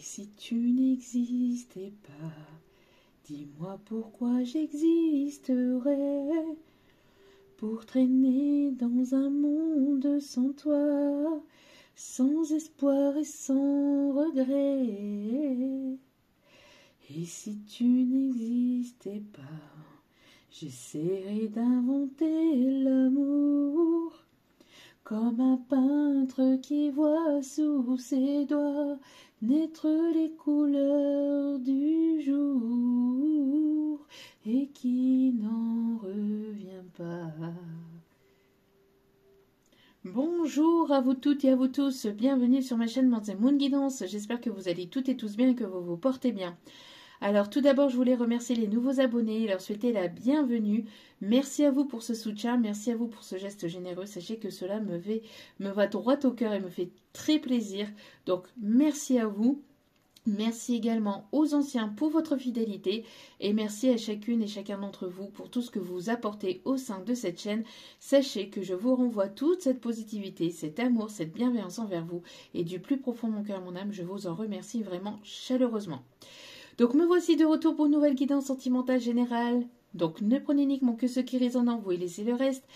si tu n'existais pas, dis-moi pourquoi j'existerais, pour traîner dans un monde sans toi, sans espoir et sans regret. Et si tu n'existais pas, j'essaierai d'inventer l'amour, comme un peintre qui voit sous ses doigts naître les couleurs du jour et qui n'en revient pas. Bonjour à vous toutes et à vous tous, bienvenue sur ma chaîne Manz & Moon Guidance. J'espère que vous allez toutes et tous bien et que vous vous portez bien. Alors tout d'abord, je voulais remercier les nouveaux abonnés et leur souhaiter la bienvenue. Merci à vous pour ce soutien, merci à vous pour ce geste généreux. Sachez que cela me va droit au cœur et me fait très plaisir. Donc merci à vous. Merci également aux anciens pour votre fidélité et merci à chacune et chacun d'entre vous pour tout ce que vous apportez au sein de cette chaîne. Sachez que je vous renvoie toute cette positivité, cet amour, cette bienveillance envers vous et du plus profond de mon cœur, mon âme, je vous en remercie vraiment chaleureusement. Donc me voici de retour pour une nouvelle guidance sentimentale générale. Donc ne prenez uniquement que ce qui résonne en vous et laissez le reste.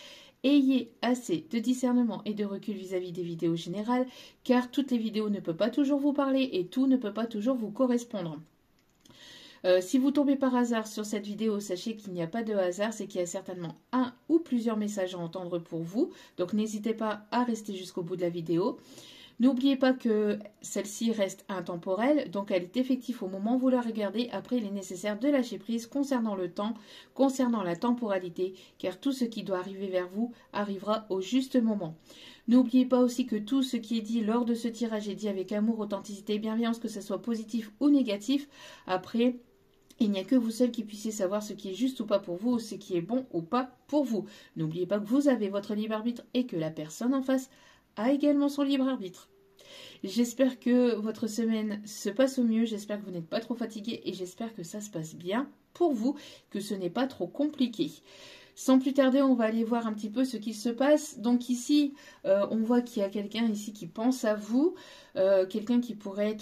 Ayez assez de discernement et de recul vis-à-vis des vidéos générales, car toutes les vidéos ne peuvent pas toujours vous parler et tout ne peut pas toujours vous correspondre. Si vous tombez par hasard sur cette vidéo, sachez qu'il n'y a pas de hasard, c'est qu'il y a certainement un ou plusieurs messages à entendre pour vous. Donc n'hésitez pas à rester jusqu'au bout de la vidéo. N'oubliez pas que celle-ci reste intemporelle, donc elle est effective au moment où vous la regardez. Après, il est nécessaire de lâcher prise concernant le temps, concernant la temporalité, car tout ce qui doit arriver vers vous arrivera au juste moment. N'oubliez pas aussi que tout ce qui est dit lors de ce tirage est dit avec amour, authenticité et bienveillance, que ce soit positif ou négatif. Après, il n'y a que vous seul qui puissiez savoir ce qui est juste ou pas pour vous, ou ce qui est bon ou pas pour vous. N'oubliez pas que vous avez votre libre arbitre et que la personne en face a également son libre arbitre. J'espère que votre semaine se passe au mieux, j'espère que vous n'êtes pas trop fatigué et j'espère que ça se passe bien pour vous, que ce n'est pas trop compliqué. Sans plus tarder, on va aller voir un petit peu ce qui se passe. Donc ici, on voit qu'il y a quelqu'un ici qui pense à vous, quelqu'un qui pourrait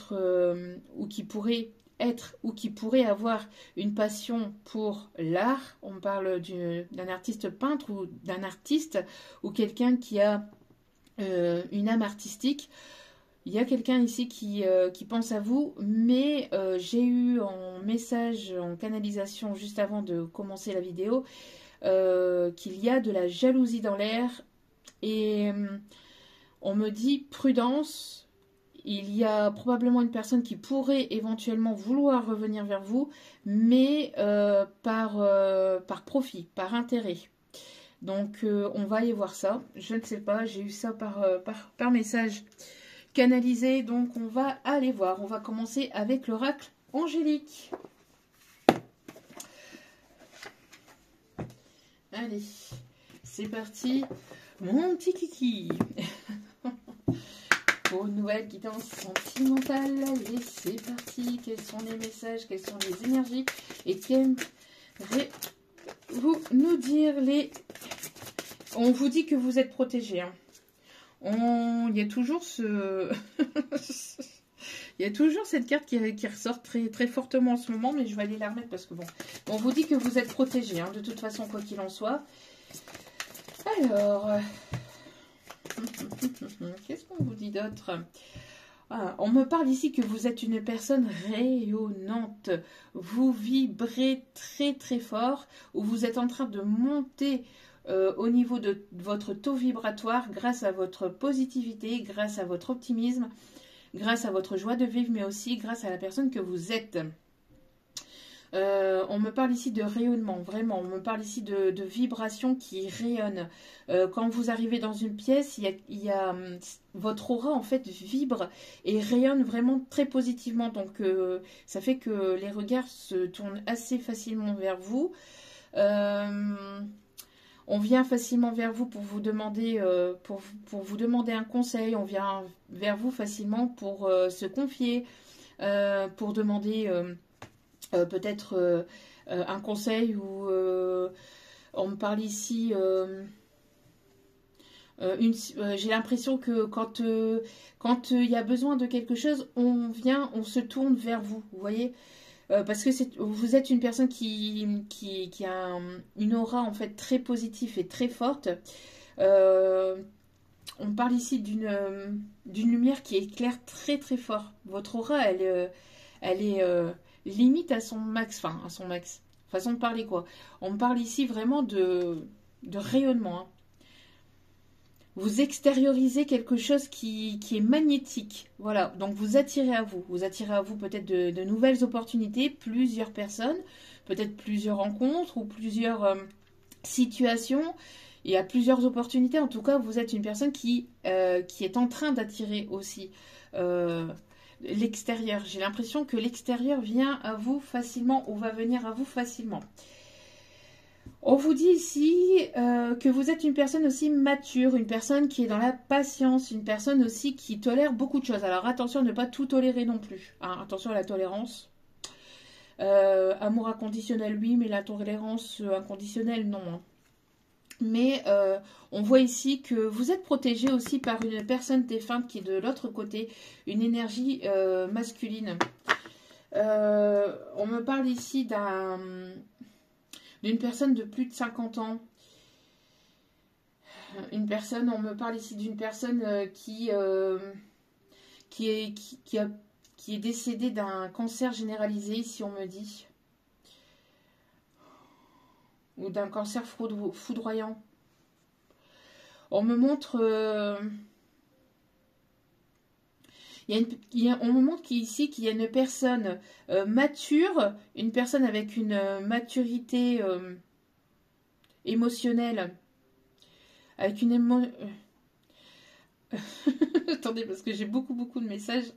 être ou qui pourrait avoir une passion pour l'art. On parle d'un artiste peintre ou d'un artiste ou quelqu'un qui a une âme artistique. Il y a quelqu'un ici qui pense à vous, mais j'ai eu en message, en canalisation juste avant de commencer la vidéo, qu'il y a de la jalousie dans l'air et on me dit prudence. Il y a probablement une personne qui pourrait éventuellement vouloir revenir vers vous, mais par profit, par intérêt. Donc on va aller voir ça. Je ne sais pas, j'ai eu ça par message canalisé. Donc on va aller voir. On va commencer avec l'oracle angélique. Allez, c'est parti. Mon petit kiki. Pour une nouvelle guidance sentimentale. Allez, c'est parti. Quels sont les messages, quelles sont les énergies et qu'aimerez-vous nous dire les... On vous dit que vous êtes protégé. Hein. Il y a toujours il y a toujours cette carte qui ressort très, très fortement en ce moment, mais je vais aller la remettre parce que bon, on vous dit que vous êtes protégé, hein, de toute façon, quoi qu'il en soit. Alors, qu'est-ce qu'on vous dit d'autre? On me parle ici que vous êtes une personne rayonnante. Vous vibrez très, très fort, ou vous êtes en train de monter au niveau de votre taux vibratoire grâce à votre positivité, grâce à votre optimisme, grâce à votre joie de vivre, mais aussi grâce à la personne que vous êtes. On me parle ici de rayonnement, vraiment. On me parle ici de vibrations qui rayonnent. Quand vous arrivez dans une pièce, votre aura en fait vibre et rayonne vraiment très positivement. Donc ça fait que les regards se tournent assez facilement vers vous. On vient facilement vers vous pour vous demander, pour vous demander un conseil. On vient vers vous facilement pour se confier, pour demander peut-être un conseil ou on me parle ici J'ai l'impression que quand il y a besoin de quelque chose, on se tourne vers vous. Vous voyez, parce que vous êtes une personne qui a une aura en fait très positive et très forte. Euh, on parle ici d'une lumière qui éclaire très très fort. Votre aura, elle est limite à son max, enfin à son max. Façon de parler quoi. On parle ici vraiment de rayonnement, hein. Vous extériorisez quelque chose qui est magnétique. Voilà, donc vous attirez à vous. Vous attirez à vous peut-être de nouvelles opportunités, plusieurs personnes, peut-être plusieurs rencontres ou plusieurs situations. Il y a plusieurs opportunités. En tout cas, vous êtes une personne qui est en train d'attirer aussi l'extérieur. J'ai l'impression que l'extérieur vient à vous facilement ou va venir à vous facilement. On vous dit ici que vous êtes une personne aussi mature, une personne qui est dans la patience, une personne aussi qui tolère beaucoup de choses. Alors attention à ne pas tout tolérer non plus, hein. Attention à la tolérance. Amour inconditionnel, oui, mais la tolérance inconditionnelle, non, hein. Mais on voit ici que vous êtes protégé aussi par une personne défunte qui est de l'autre côté, une énergie masculine. On me parle ici d'une personne de plus de 50 ans. On me parle ici d'une personne qui est décédée d'un cancer généralisé, ici on me dit. Ou d'un cancer foudroyant. On me montre... on me montre ici qu'il y a une personne mature, une personne avec une maturité émotionnelle, avec une Attendez, parce que j'ai beaucoup de messages.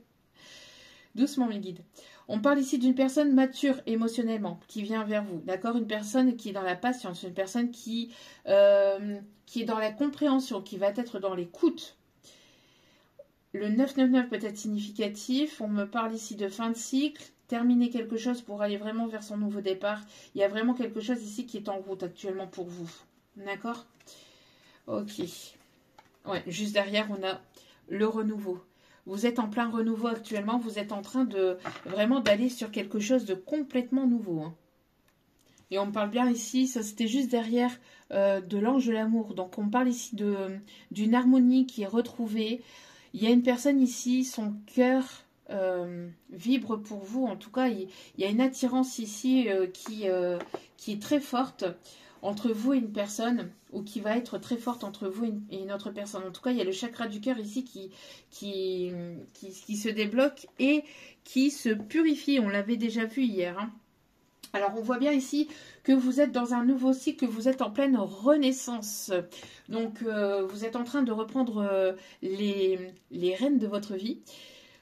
Doucement, mes guides. On parle ici d'une personne mature émotionnellement, qui vient vers vous, d'accord? Une personne qui est dans la patience, une personne qui est dans la compréhension, qui va être dans l'écoute. Le 999 peut être significatif. On me parle ici de fin de cycle, terminer quelque chose pour aller vraiment vers son nouveau départ. Il y a vraiment quelque chose ici qui est en route actuellement pour vous, d'accord? Ok. Ouais, juste derrière, on a le renouveau. Vous êtes en plein renouveau actuellement. Vous êtes en train de vraiment d'aller sur quelque chose de complètement nouveau, hein. Et on me parle bien ici, ça c'était juste derrière de l'ange de l'amour. Donc on parle ici d'une harmonie qui est retrouvée. Il y a une personne ici, son cœur vibre pour vous. En tout cas, il y a une attirance ici qui est très forte entre vous et une personne, ou qui va être très forte entre vous et une autre personne. En tout cas, il y a le chakra du cœur ici qui se débloque et qui se purifie. On l'avait déjà vu hier, hein. Alors, on voit bien ici que vous êtes dans un nouveau cycle, que vous êtes en pleine renaissance. Donc, vous êtes en train de reprendre les rênes de votre vie.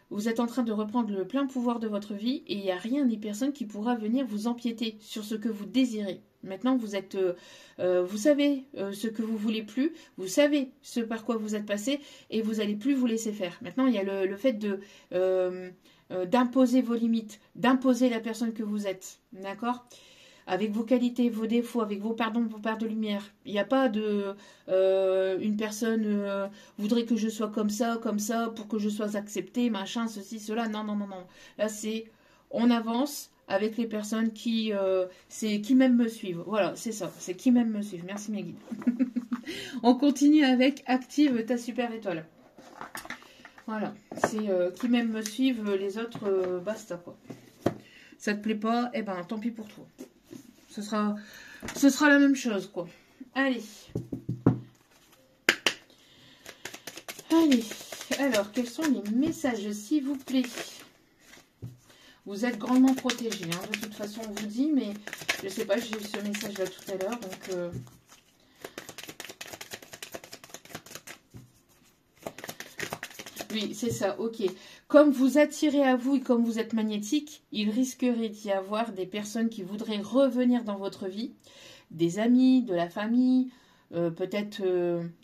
Vous êtes en train de reprendre le plein pouvoir de votre vie et il n'y a rien ni personne qui pourra venir vous empiéter sur ce que vous désirez. Maintenant, vous savez ce que vous voulez plus, vous savez ce par quoi vous êtes passé et vous n'allez plus vous laisser faire. Maintenant, il y a le fait d'imposer vos limites, d'imposer la personne que vous êtes, d'accord? Avec vos qualités, vos défauts, avec vos parts de lumière. Il n'y a pas une personne voudrait que je sois comme ça, pour que je sois acceptée, machin, ceci, cela. Non, non, non, non. Là, on avance avec les personnes qui m'aiment me suivent. Voilà, c'est ça. C'est qui m'aiment me suivent. Merci mes guides. On continue avec active ta super étoile. Voilà, c'est qui m'aiment me suivent, les autres, basta quoi. Ça te plaît pas, eh ben tant pis pour toi. Ce sera la même chose quoi. Allez. Allez. Alors, quels sont les messages s'il vous plaît? Vous êtes grandement protégés, hein. De toute façon on vous dit, mais je sais pas, j'ai eu ce message là tout à l'heure, donc... Oui, c'est ça, ok. Comme vous attirez à vous et comme vous êtes magnétique, il risquerait d'y avoir des personnes qui voudraient revenir dans votre vie, des amis, de la famille, peut-être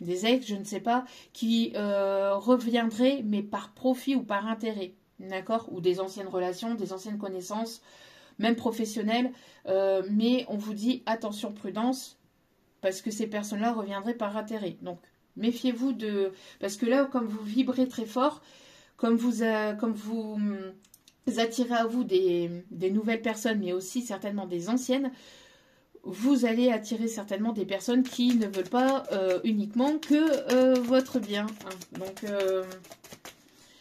des ex, je ne sais pas, qui reviendraient, mais par profit ou par intérêt, d'accord? Ou des anciennes relations, des anciennes connaissances, même professionnelles, mais on vous dit attention, prudence, parce que ces personnes-là reviendraient par intérêt. Donc, Méfiez-vous de... Parce que là, comme vous vibrez très fort, comme vous attirez à vous des nouvelles personnes, mais aussi certainement des anciennes, vous allez attirer certainement des personnes qui ne veulent pas uniquement que votre bien. Hein. Donc,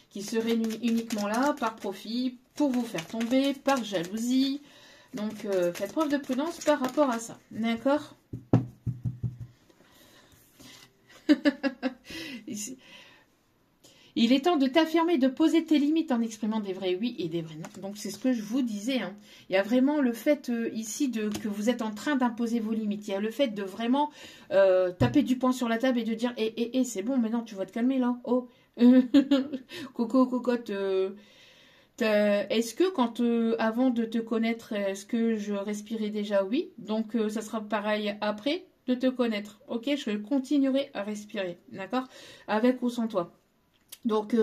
qui seraient uniquement là par profit, pour vous faire tomber, par jalousie. Donc, faites preuve de prudence par rapport à ça. D'accord? Il est temps de t'affirmer, de poser tes limites en exprimant des vrais oui et des vrais non. Donc, c'est ce que je vous disais. Hein. Il y a vraiment le fait ici que vous êtes en train d'imposer vos limites. Il y a le fait de vraiment taper du poing sur la table et de dire c'est bon, maintenant tu vas te calmer là. Oh, Coco, cocotte. Est-ce que quand, avant de te connaître, est-ce que je respirais déjà? Oui. Donc, ça sera pareil après de te connaître. Ok, je continuerai à respirer. D'accord? Avec ou sans toi. Donc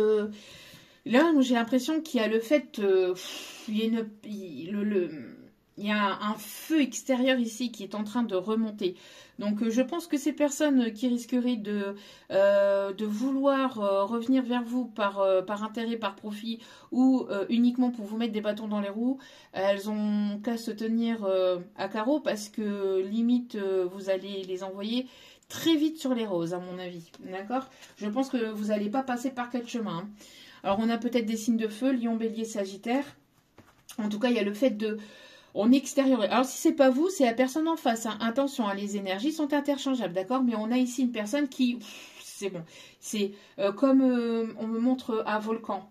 là, j'ai l'impression qu'il y a le fait, il y a un feu extérieur ici qui est en train de remonter. Donc je pense que ces personnes qui risqueraient de vouloir revenir vers vous par intérêt, par profit ou uniquement pour vous mettre des bâtons dans les roues, elles ont qu'à se tenir à carreau parce que limite vous allez les envoyer très vite sur les roses, à mon avis. D'accord? Je pense que vous n'allez pas passer par quatre chemins. Hein. Alors, on a peut-être des signes de feu, Lion, Bélier, Sagittaire. En tout cas, il y a le fait de... On extérieur. Alors, si c'est pas vous, c'est la personne en face. Hein. Attention, hein, les énergies sont interchangeables, d'accord? Mais on a ici une personne qui... C'est bon. C'est comme on me montre un volcan.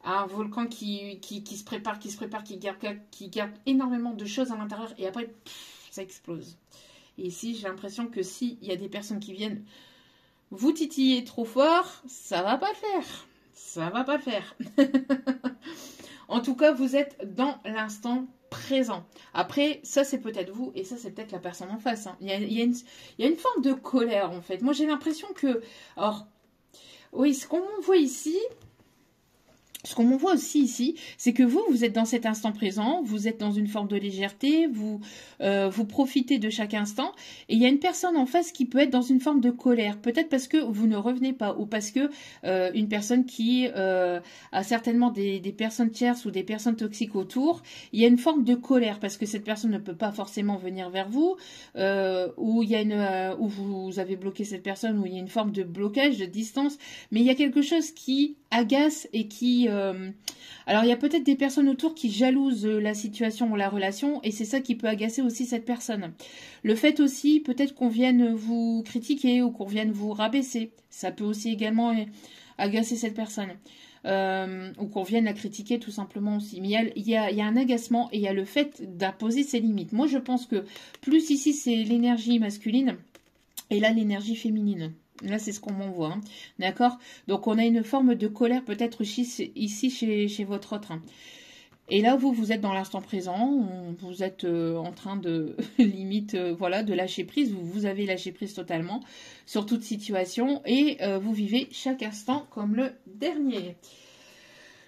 Un volcan qui se prépare, qui garde énormément de choses à l'intérieur. Et après, ça explose. Et ici, j'ai l'impression que s'il y a des personnes qui viennent vous titiller trop fort, ça va pas le faire. Ça va pas le faire. En tout cas, vous êtes dans l'instant présent. Après, ça, c'est peut-être vous et ça, c'est peut-être la personne en face. Hein. Il y a une forme de colère, en fait. Moi, j'ai l'impression que... Alors, oui, ce qu'on voit ici... Ce qu'on voit aussi ici, c'est que vous êtes dans cet instant présent, vous êtes dans une forme de légèreté, vous profitez de chaque instant, et il y a une personne en face qui peut être dans une forme de colère, peut-être parce que vous ne revenez pas, ou parce que une personne qui a certainement des personnes tierces ou des personnes toxiques autour, il y a une forme de colère, parce que cette personne ne peut pas forcément venir vers vous, ou il y a où vous avez bloqué cette personne, où il y a une forme de blocage, de distance, mais il y a quelque chose qui agace et qui... alors, il y a peut-être des personnes autour qui jalousent la situation ou la relation, et c'est ça qui peut agacer aussi cette personne. Le fait aussi, peut-être qu'on vienne vous critiquer ou qu'on vienne vous rabaisser. Ça peut aussi également agacer cette personne. Ou qu'on vienne la critiquer tout simplement aussi. Mais il y a un agacement et il y a le fait d'imposer ses limites. Moi, je pense que plus ici, c'est l'énergie masculine, et là, l'énergie féminine. Là, c'est ce qu'on m'envoie. Hein. D'accord? Donc, on a une forme de colère peut-être ici chez votre autre. Hein. Et là, vous êtes dans l'instant présent. Vous êtes en train de, limite, voilà, de lâcher prise. Vous avez lâché prise totalement sur toute situation. Et vous vivez chaque instant comme le dernier.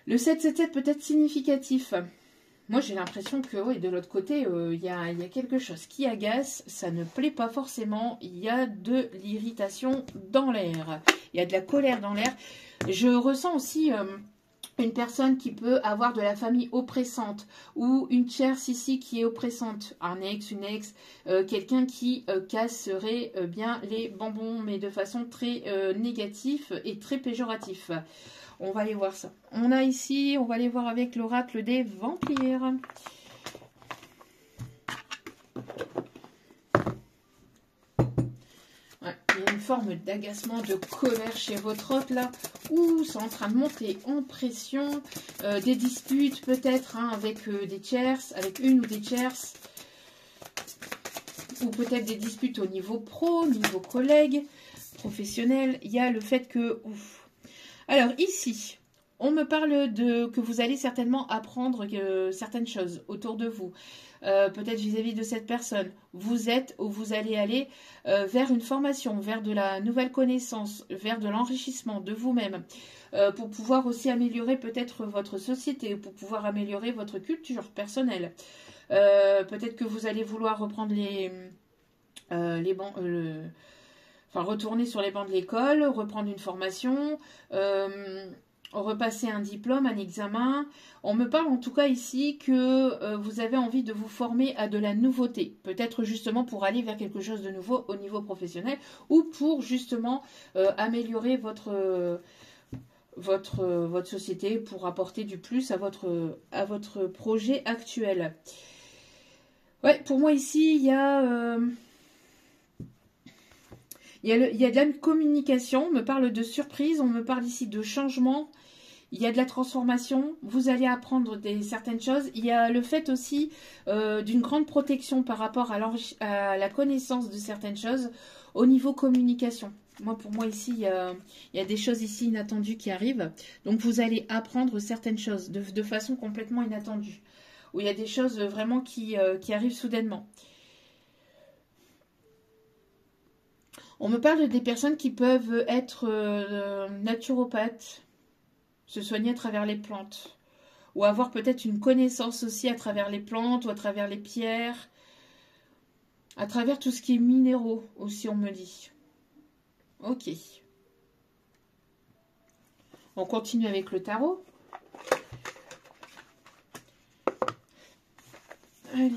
Le 777 peut être significatif. Moi, j'ai l'impression que oui, de l'autre côté, il y a quelque chose qui agace, ça ne plaît pas forcément, il y a de l'irritation dans l'air, il y a de la colère dans l'air. Je ressens aussi une personne qui peut avoir de la famille oppressante ou une tierce ici qui est oppressante, un ex, une ex, quelqu'un qui casserait bien les bonbons, mais de façon très négative et très péjorative. On va aller voir ça. On a ici, on va aller voir avec l'oracle des vampires. Ouais, il y a une forme d'agacement, de colère chez votre hôte là. Ouh, c'est en train de monter en pression. Des disputes peut-être hein, avec des tierces, avec une ou des tierces. Ou peut-être des disputes au niveau pro, niveau collègue, professionnel. Il y a le fait que... Ouf. Alors ici, on me parle que vous allez certainement apprendre certaines choses autour de vous, peut-être vis-à-vis de cette personne. Vous êtes ou vous allez aller vers une formation, vers de la nouvelle connaissance, vers de l'enrichissement de vous-même, pour pouvoir aussi améliorer peut-être votre société, pour pouvoir améliorer votre culture personnelle. Peut-être que vous allez vouloir reprendre enfin, retourner sur les bancs de l'école, reprendre une formation, repasser un diplôme, un examen. On me parle en tout cas ici que vous avez envie de vous former à de la nouveauté. Peut-être justement pour aller vers quelque chose de nouveau au niveau professionnel ou pour justement améliorer votre société, pour apporter du plus à votre projet actuel. Ouais, pour moi ici, il y a... il y a de la communication, on me parle de surprise, on me parle ici de changement, il y a de la transformation, vous allez apprendre certaines choses. Il y a le fait aussi d'une grande protection par rapport à la connaissance de certaines choses au niveau communication. Pour moi ici, il y a des choses ici inattendues qui arrivent. Donc vous allez apprendre certaines choses de façon complètement inattendue. Où il y a des choses vraiment qui arrivent soudainement. On me parle des personnes qui peuvent être naturopathes, se soigner à travers les plantes, ou avoir peut-être une connaissance aussi à travers les plantes, ou à travers les pierres, à travers tout ce qui est minéraux aussi, on me dit. Ok. On continue avec le tarot. Allez.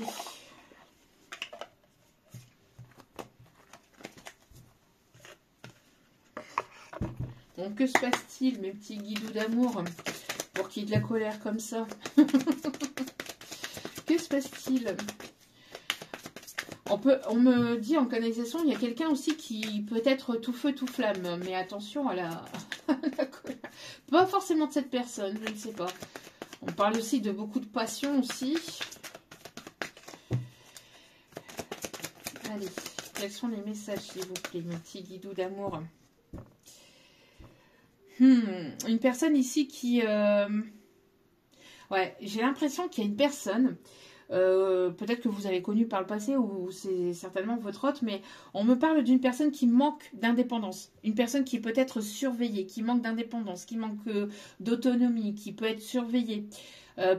Donc, que se passe-t-il, mes petits guidous d'amour, pour qu'il y ait de la colère comme ça? Que se passe-t-il? On me dit en canalisation, il y a quelqu'un aussi qui peut être tout feu, tout flamme. Mais attention à la colère. Pas forcément de cette personne, je ne sais pas. On parle aussi de beaucoup de passion aussi. Allez, quels sont les messages, s'il vous plaît, mes petits guidous d'amour? Une personne ici qui... Ouais, j'ai l'impression qu'il y a une personne... peut-être que vous avez connu par le passé ou c'est certainement votre hôte, mais on me parle d'une personne qui manque d'indépendance, une personne qui peut être surveillée, qui manque d'indépendance, qui manque d'autonomie, qui peut être surveillée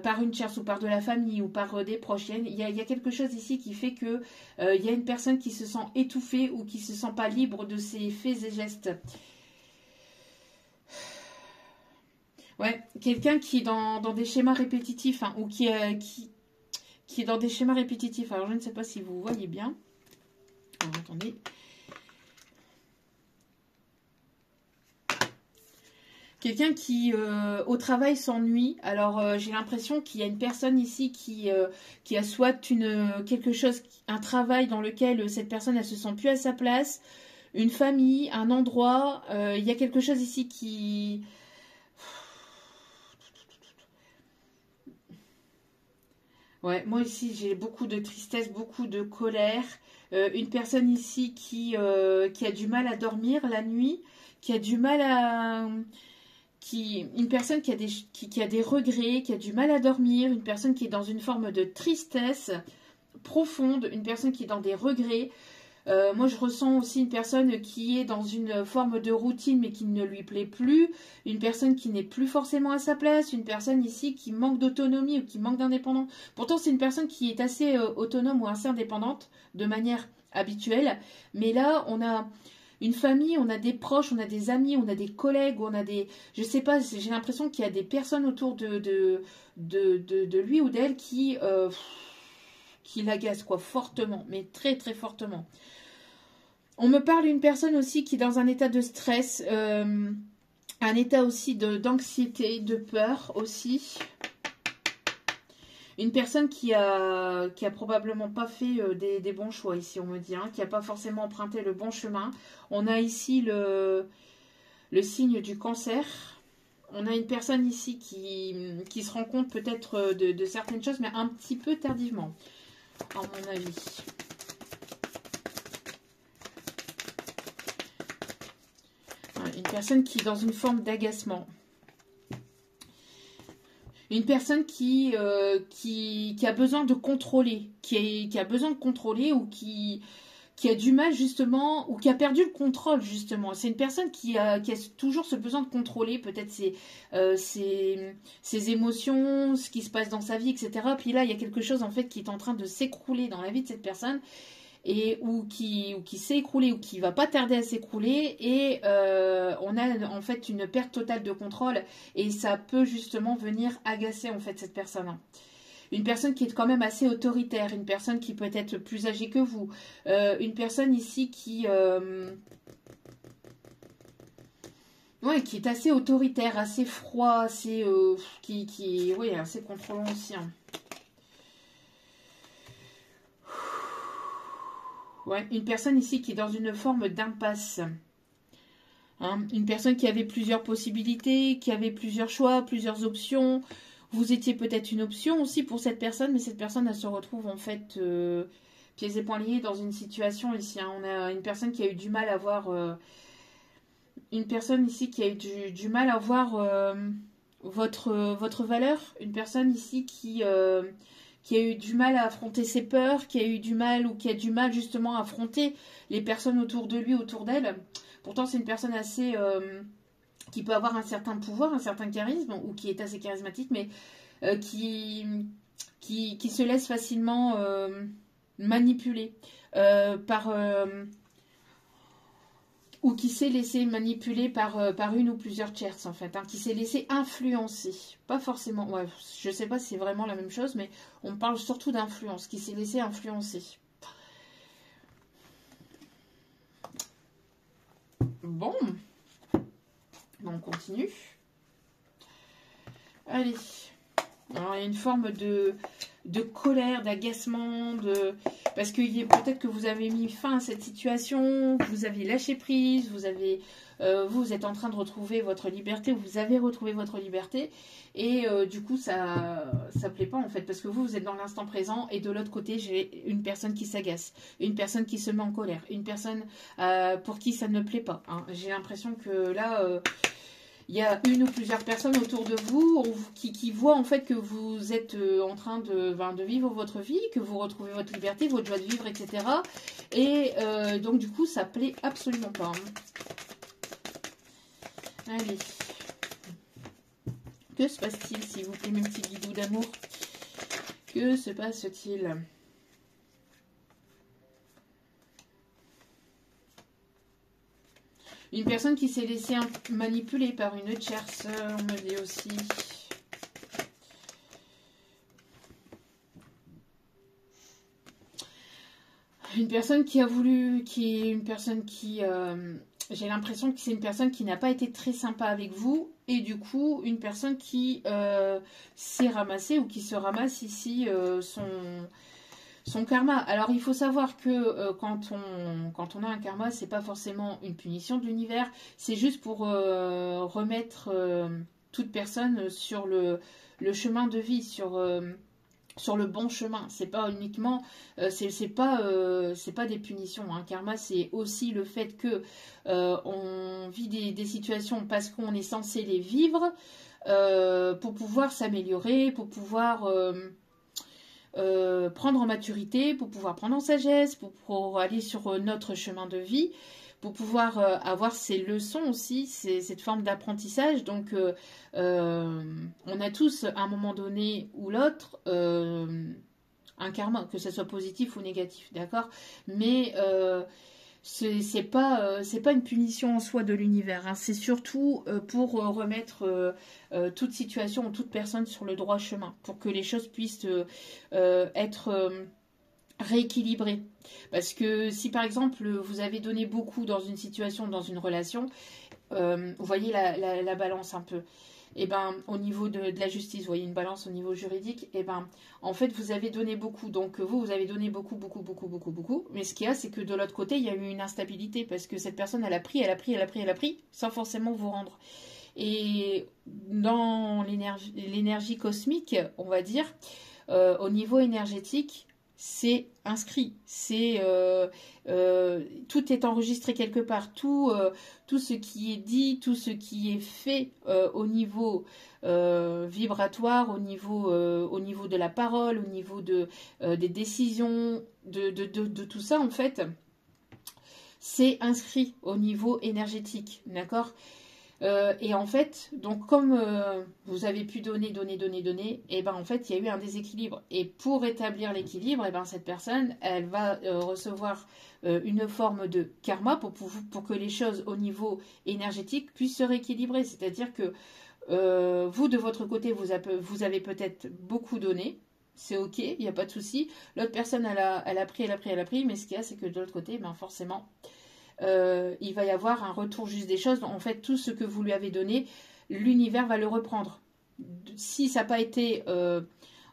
par une tierce ou par de la famille ou par des proches. Il y a quelque chose ici qui fait que il y a une personne qui se sent étouffée ou qui se sent pas libre de ses faits et gestes. Ouais, quelqu'un qui est dans des schémas répétitifs, hein, ou qui est dans des schémas répétitifs. Alors, je ne sais pas si vous voyez bien. Alors, attendez. Quelqu'un qui, au travail, s'ennuie. Alors, j'ai l'impression qu'il y a une personne ici qui a soit quelque chose, un travail dans lequel cette personne, elle se sent plus à sa place, une famille, un endroit. Il y a quelque chose ici qui... Ouais, moi ici j'ai beaucoup de tristesse, beaucoup de colère. Une personne ici qui a du mal à dormir la nuit, qui a du mal à... une personne qui a des regrets, qui a du mal à dormir, une personne qui est dans une forme de tristesse profonde, une personne qui est dans des regrets. Moi, je ressens aussi une personne qui est dans une forme de routine, mais qui ne lui plaît plus. Une personne qui n'est plus forcément à sa place. Une personne ici qui manque d'autonomie ou qui manque d'indépendance. Pourtant, c'est une personne qui est assez autonome ou assez indépendante de manière habituelle. Mais là, on a une famille, on a des proches, on a des amis, on a des collègues, on a des... Je sais pas, j'ai l'impression qu'il y a des personnes autour de lui ou d'elle qui l'agacent, quoi, fortement, mais très, très fortement. On me parle d'une personne aussi qui est dans un état de stress, un état aussi d'anxiété, de peur aussi. Une personne qui a probablement pas fait des bons choix ici, on me dit, hein, qui n'a pas forcément emprunté le bon chemin. On a ici le signe du cancer. On a une personne ici qui se rend compte peut-être de certaines choses, mais un petit peu tardivement, à mon avis. Une personne qui est dans une forme d'agacement. Une personne qui a besoin de contrôler, qui a besoin de contrôler ou qui a du mal justement, ou qui a perdu le contrôle justement. C'est une personne qui a toujours ce besoin de contrôler peut-être ses émotions, ce qui se passe dans sa vie, etc. Puis là, il y a quelque chose en fait qui est en train de s'écrouler dans la vie de cette personne. ou qui s'est écroulé ou qui va pas tarder à s'écrouler, et on a en fait une perte totale de contrôle, et ça peut justement venir agacer en fait cette personne. Une personne qui est quand même assez autoritaire, une personne qui peut être plus âgée que vous, une personne ici ouais, qui est assez autoritaire, assez froid, assez, oui, assez contrôlant aussi. Hein. Ouais, une personne ici qui est dans une forme d'impasse. Hein. Une personne qui avait plusieurs possibilités, qui avait plusieurs choix, plusieurs options. Vous étiez peut-être une option aussi pour cette personne, mais cette personne, elle se retrouve en fait pieds et poings liés dans une situation ici. Hein. On a une personne qui a eu du mal à voir... une personne ici qui a eu du mal à voir votre valeur. Une personne ici qui a eu du mal à affronter ses peurs, qui a eu du mal ou qui a du mal justement à affronter les personnes autour de lui, autour d'elle. Pourtant, c'est une personne assez... qui peut avoir un certain pouvoir, un certain charisme, ou qui est assez charismatique, mais qui se laisse facilement manipuler par... ou qui s'est laissé manipuler par une ou plusieurs tierces, en fait, hein, qui s'est laissé influencer. Pas forcément, ouais, je sais pas si c'est vraiment la même chose, mais on parle surtout d'influence, qui s'est laissé influencer. Bon, on continue. Allez. Alors, il y a une forme de colère, d'agacement, parce que peut-être que vous avez mis fin à cette situation, vous avez lâché prise, vous êtes en train de retrouver votre liberté, vous avez retrouvé votre liberté, et du coup ça plaît pas en fait, parce que vous êtes dans l'instant présent, et de l'autre côté j'ai une personne qui s'agace, une personne qui se met en colère, une personne pour qui ça ne plaît pas. Hein. J'ai l'impression que là... il y a une ou plusieurs personnes autour de vous qui voient en fait que vous êtes en train de vivre votre vie, que vous retrouvez votre liberté, votre joie de vivre, etc. Et donc du coup, ça plaît absolument pas. Allez. Que se passe-t-il, s'il vous plaît, mes petits guidous d'amour? Que se passe-t-il? Une personne qui s'est laissée manipuler par une tierce, on me dit aussi. Une personne qui a voulu, j'ai l'impression que c'est une personne qui n'a pas été très sympa avec vous, et du coup, une personne qui s'est ramassée ou qui se ramasse ici son karma. Alors, il faut savoir que quand on a un karma, c'est pas forcément une punition de l'univers, c'est juste pour remettre toute personne sur le chemin de vie, sur le bon chemin. C'est pas uniquement, c'est pas des punitions. Hein. Karma, c'est aussi le fait que on vit des situations parce qu'on est censé les vivre pour pouvoir s'améliorer, pour pouvoir prendre en maturité, pour pouvoir prendre en sagesse, pour aller sur notre chemin de vie, pour pouvoir avoir ces leçons aussi, cette forme d'apprentissage. Donc, on a tous, à un moment donné ou l'autre, un karma, que ce soit positif ou négatif, d'accord? Mais c'est pas une punition en soi de l'univers, hein. C'est surtout pour remettre toute situation ou toute personne sur le droit chemin, pour que les choses puissent être rééquilibrées. Parce que si par exemple vous avez donné beaucoup dans une situation, dans une relation, vous voyez la balance un peu. Et ben au niveau de la justice, vous voyez une balance au niveau juridique, et ben en fait vous avez donné beaucoup, donc vous avez donné beaucoup, mais ce qu'il y a, c'est que de l'autre côté il y a eu une instabilité, parce que cette personne elle a pris, sans forcément vous rendre. Et dans l'énergie cosmique, on va dire, au niveau énergétique, c'est inscrit, tout est enregistré quelque part, tout ce qui est dit, tout ce qui est fait au niveau vibratoire, au niveau de la parole, au niveau des décisions, de tout ça en fait, c'est inscrit au niveau énergétique, d'accord? Et en fait, donc comme vous avez pu donner, et ben en fait, il y a eu un déséquilibre. Et pour rétablir l'équilibre, et ben cette personne, elle va recevoir une forme de karma pour que les choses au niveau énergétique puissent se rééquilibrer. C'est-à-dire que vous, de votre côté, vous avez peut-être beaucoup donné. C'est ok, il n'y a pas de souci. L'autre personne, elle a pris, mais ce qu'il y a, c'est que de l'autre côté, ben forcément, il va y avoir un retour juste des choses. En fait, tout ce que vous lui avez donné, l'univers va le reprendre. Si ça n'a pas été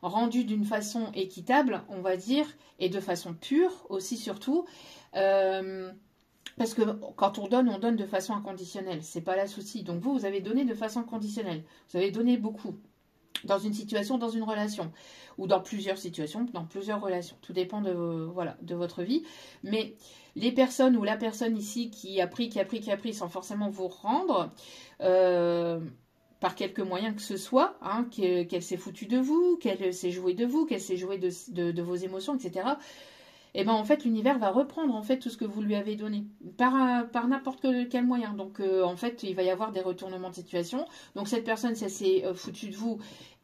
rendu d'une façon équitable, on va dire, et de façon pure aussi surtout, parce que quand on donne de façon inconditionnelle. C'est pas la souci. Donc vous avez donné de façon conditionnelle. Vous avez donné beaucoup. Dans une situation, dans une relation, ou dans plusieurs situations, dans plusieurs relations. Tout dépend de votre vie. Mais les personnes ou la personne ici qui a pris, sans forcément vous rendre, par quelque moyen que ce soit, hein, qu'elle s'est foutue de vous, qu'elle s'est jouée de vous, qu'elle s'est jouée de vos émotions, etc. Et ben en fait l'univers va reprendre en fait tout ce que vous lui avez donné par n'importe quel moyen. Donc en fait il va y avoir des retournements de situation. Donc cette personne, si elle s'est foutue de vous,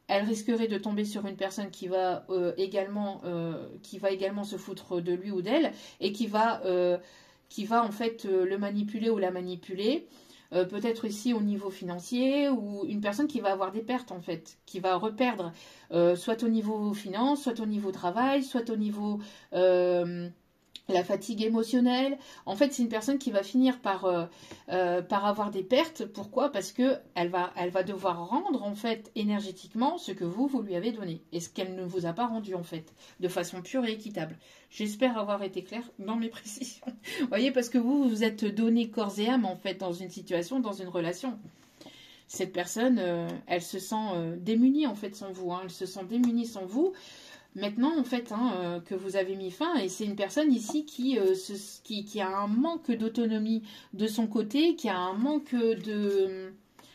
elle risquerait de tomber sur une personne qui va également se foutre de lui ou d'elle et qui va en fait le manipuler ou la manipuler. Peut-être ici au niveau financier, ou une personne qui va avoir des pertes en fait, qui va reperdre, soit au niveau finance, soit au niveau travail, soit au niveau la fatigue émotionnelle. En fait, c'est une personne qui va finir par avoir des pertes. Pourquoi? Parce que elle va devoir rendre en fait énergétiquement ce que vous lui avez donné et ce qu'elle ne vous a pas rendu en fait, de façon pure et équitable. J'espère avoir été claire dans mes précisions. Vous voyez, parce que vous êtes donné corps et âme en fait dans une situation, dans une relation. Cette personne, elle se sent démunie en fait sans vous. Hein. Elle se sent démunie sans vous. Maintenant, en fait, que vous avez mis fin, et c'est une personne ici qui a un manque d'autonomie de son côté, qui a un manque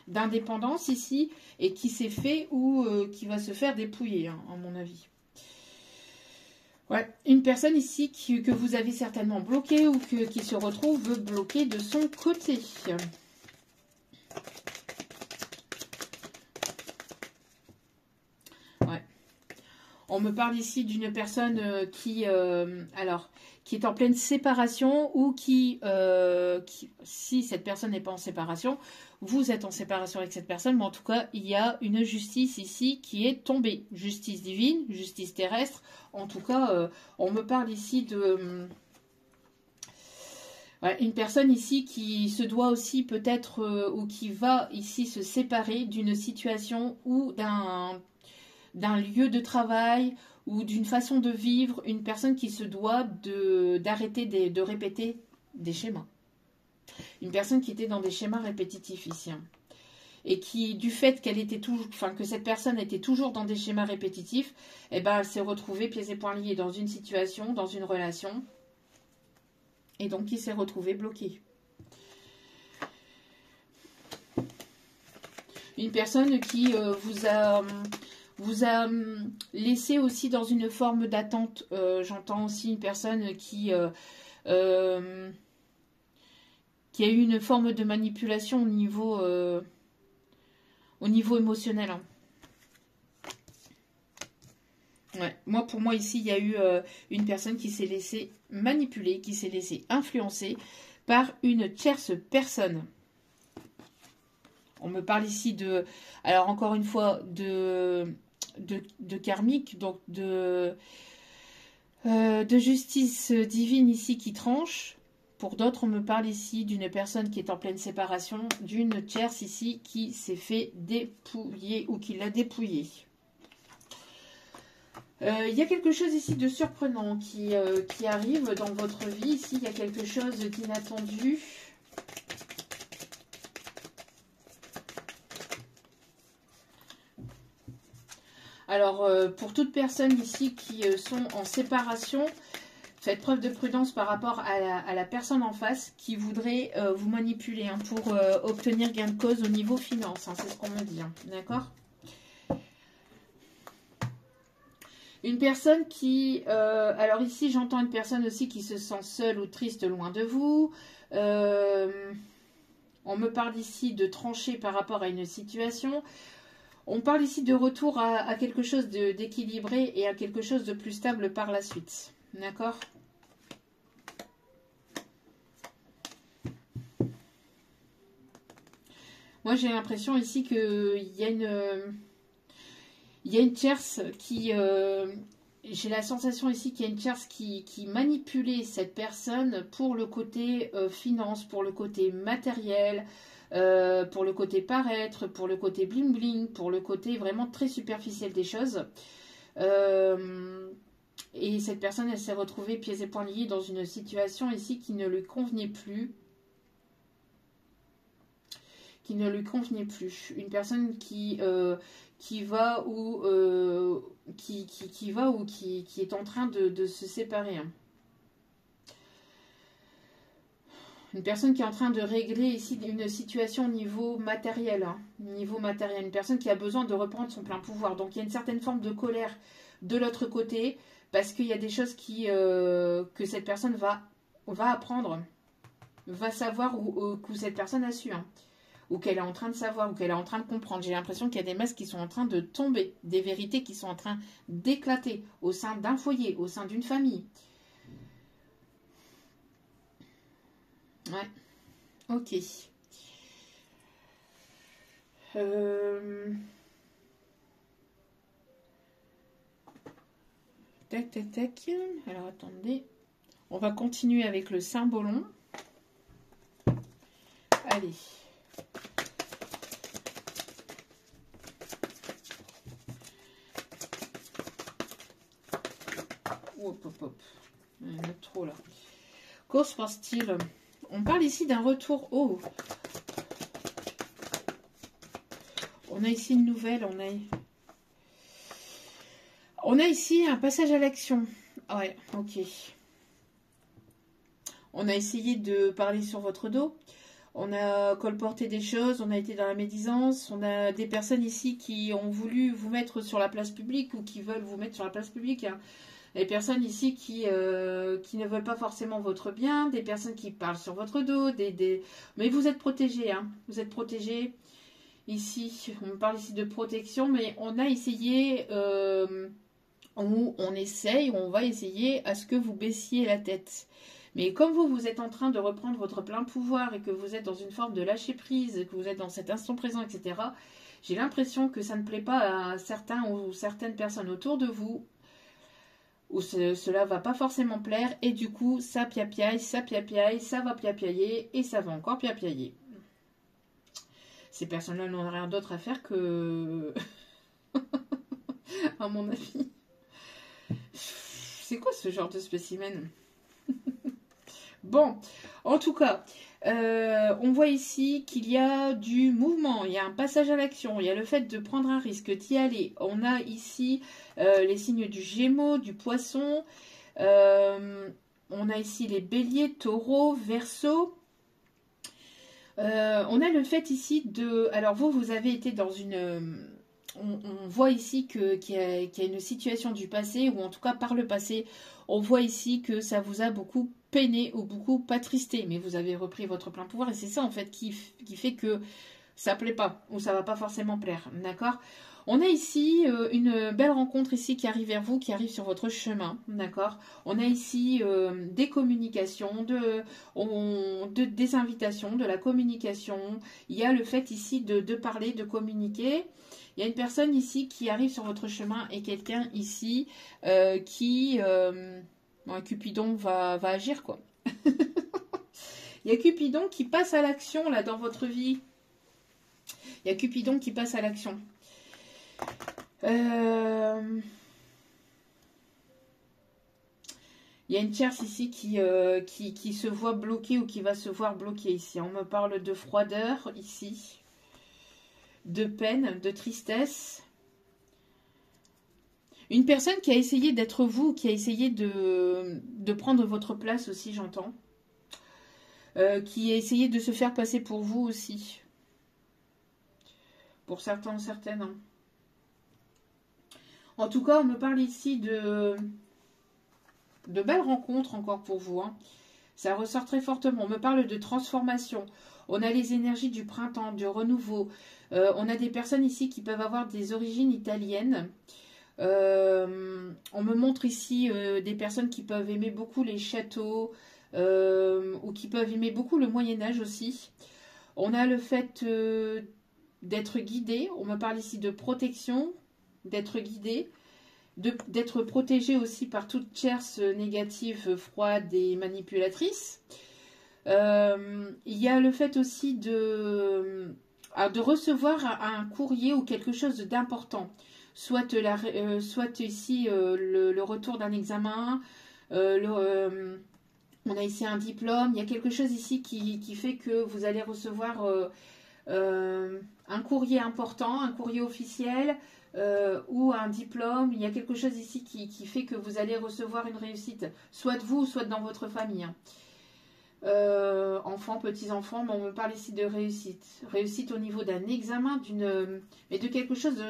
d'indépendance ici, et qui s'est fait ou qui va se faire dépouiller, hein, à mon avis. Ouais, une personne ici que vous avez certainement bloquée ou qui se retrouve bloquée de son côté. Ouais. On me parle ici d'une personne qui est en pleine séparation ou qui, si cette personne n'est pas en séparation, vous êtes en séparation avec cette personne, mais en tout cas, il y a une justice ici qui est tombée. Justice divine, justice terrestre. En tout cas, on me parle ici de... une personne ici qui se doit aussi peut-être ou qui va ici se séparer d'une situation ou d'un lieu de travail ou d'une façon de vivre, une personne qui se doit d'arrêter de répéter des schémas. Une personne qui était dans des schémas répétitifs ici. Hein. Et qui, du fait qu'elle était toujours, que cette personne était toujours dans des schémas répétitifs, eh ben, elle s'est retrouvée pieds et poings liés dans une situation, dans une relation, et donc qui s'est retrouvée bloquée. Une personne qui vous a laissé aussi dans une forme d'attente. J'entends aussi une personne qui a eu une forme de manipulation au niveau émotionnel. Hein. Ouais. Pour moi ici, il y a eu une personne qui s'est laissée manipuler, qui s'est laissée influencer par une tierce personne. On me parle ici alors encore une fois, de karmique, donc de justice divine ici qui tranche. Pour d'autres, on me parle ici d'une personne qui est en pleine séparation, d'une tierce ici qui s'est fait dépouiller ou qui l'a dépouillé. Il y a quelque chose ici de surprenant qui arrive dans votre vie. Ici, il y a quelque chose d'inattendu. Alors, pour toute personne ici qui sont en séparation, faites preuve de prudence par rapport à la personne en face qui voudrait vous manipuler hein, pour obtenir gain de cause au niveau finance. Hein, c'est ce qu'on me dit. Hein, d'accord ? Une personne qui... alors ici, j'entends une personne aussi qui se sent seule ou triste loin de vous. On me parle ici de trancher par rapport à une situation. On parle ici de retour à quelque chose d'équilibré et à quelque chose de plus stable par la suite. D'accord? Moi, j'ai l'impression ici qu'il y a une tierce qui... j'ai la sensation ici qu'il y a une tierce qui manipulait cette personne pour le côté finance, pour le côté matériel, pour le côté paraître, pour le côté bling bling, pour le côté vraiment très superficiel des choses. Et cette personne, elle s'est retrouvée pieds et poings liés dans une situation ici qui ne lui convenait plus. Une personne qui va ou qui est en train de se séparer. Une personne qui est en train de régler ici une situation au niveau matériel. Une personne qui a besoin de reprendre son plein pouvoir. Donc il y a une certaine forme de colère de l'autre côté parce qu'il y a des choses que cette personne va apprendre, va savoir ou cette personne a su. Ou qu'elle est en train de savoir, ou qu'elle est en train de comprendre. J'ai l'impression qu'il y a des masques qui sont en train de tomber, des vérités qui sont en train d'éclater au sein d'un foyer, au sein d'une famille. Ouais, ok. Tac, tac, tac. Alors, attendez. On va continuer avec le cymbolon. Allez. Hop, hop, hop. Il y en a trop là. Qu'en se passe-t-il? On parle ici d'un retour. Oh! On a ici une nouvelle. On a ici un passage à l'action. Ouais, ok. On a essayé de parler sur votre dos. On a colporté des choses, on a été dans la médisance, on a des personnes ici qui ont voulu vous mettre sur la place publique ou qui veulent vous mettre sur la place publique. Des personnes ici qui ne veulent pas forcément votre bien, des personnes qui parlent sur votre dos, mais vous êtes protégés, vous êtes protégés. Ici, on parle ici de protection, mais on a essayé, on va essayer à ce que vous baissiez la tête. Mais comme vous êtes en train de reprendre votre plein pouvoir et que vous êtes dans une forme de lâcher prise, que vous êtes dans cet instant présent, etc., j'ai l'impression que ça ne plaît pas à certains ou certaines personnes autour de vous, ou cela va pas forcément plaire, et du coup, ça piapiaille, ça va piapiailler, et ça va encore piapiailler. Ces personnes-là n'ont rien d'autre à faire que... à mon avis. C'est quoi ce genre de spécimen? Bon, en tout cas, on voit ici qu'il y a du mouvement, il y a un passage à l'action, il y a le fait de prendre un risque, d'y aller. On a ici les signes du Gémeaux, du Poisson, on a ici les Béliers, Taureaux, Verseaux. On a le fait ici de... Alors vous avez été dans une... On voit ici qu'il y a une situation du passé, ou en tout cas par le passé, on voit ici que ça vous a beaucoup peiné ou beaucoup attristé, mais vous avez repris votre plein pouvoir, et c'est ça en fait qui fait que ça plaît pas, ou ça va pas forcément plaire, d'accord? On a ici une belle rencontre ici qui arrive vers vous, qui arrive sur votre chemin, d'accord? On a ici des communications, des invitations, de la communication. Il y a le fait ici de parler, de communiquer. Il y a une personne ici qui arrive sur votre chemin et quelqu'un ici qui... bon, Cupidon va agir, quoi. Il y a Cupidon qui passe à l'action, là, dans votre vie. Il y a Cupidon qui passe à l'action. Il y a une tierce ici qui se voit bloquée ou qui va se voir bloquée ici. On me parle de froideur ici, de peine, de tristesse. Une personne qui a essayé d'être vous, qui a essayé de prendre votre place aussi, j'entends. Qui a essayé de se faire passer pour vous aussi. Pour certains, certaines. Hein. En tout cas, on me parle ici de belles rencontres encore pour vous. Hein. Ça ressort très fortement. On me parle de transformation. On a les énergies du printemps, du renouveau. On a des personnes ici qui peuvent avoir des origines italiennes. On me montre ici des personnes qui peuvent aimer beaucoup les châteaux ou qui peuvent aimer beaucoup le Moyen-Âge aussi. On a le fait d'être guidé. On me parle ici de protection, d'être guidé, d'être protégé aussi par toute tierce négative, froide et manipulatrice. Il y a le fait aussi de recevoir un courrier ou quelque chose d'important. Soit ici le retour d'un examen, on a ici un diplôme. Il y a quelque chose ici qui fait que vous allez recevoir un courrier important, un courrier officiel ou un diplôme. Il y a quelque chose ici qui fait que vous allez recevoir une réussite, soit de vous, soit dans votre famille. Enfants, petits-enfants, mais on me parle ici de réussite. Réussite au niveau d'un examen, mais de quelque chose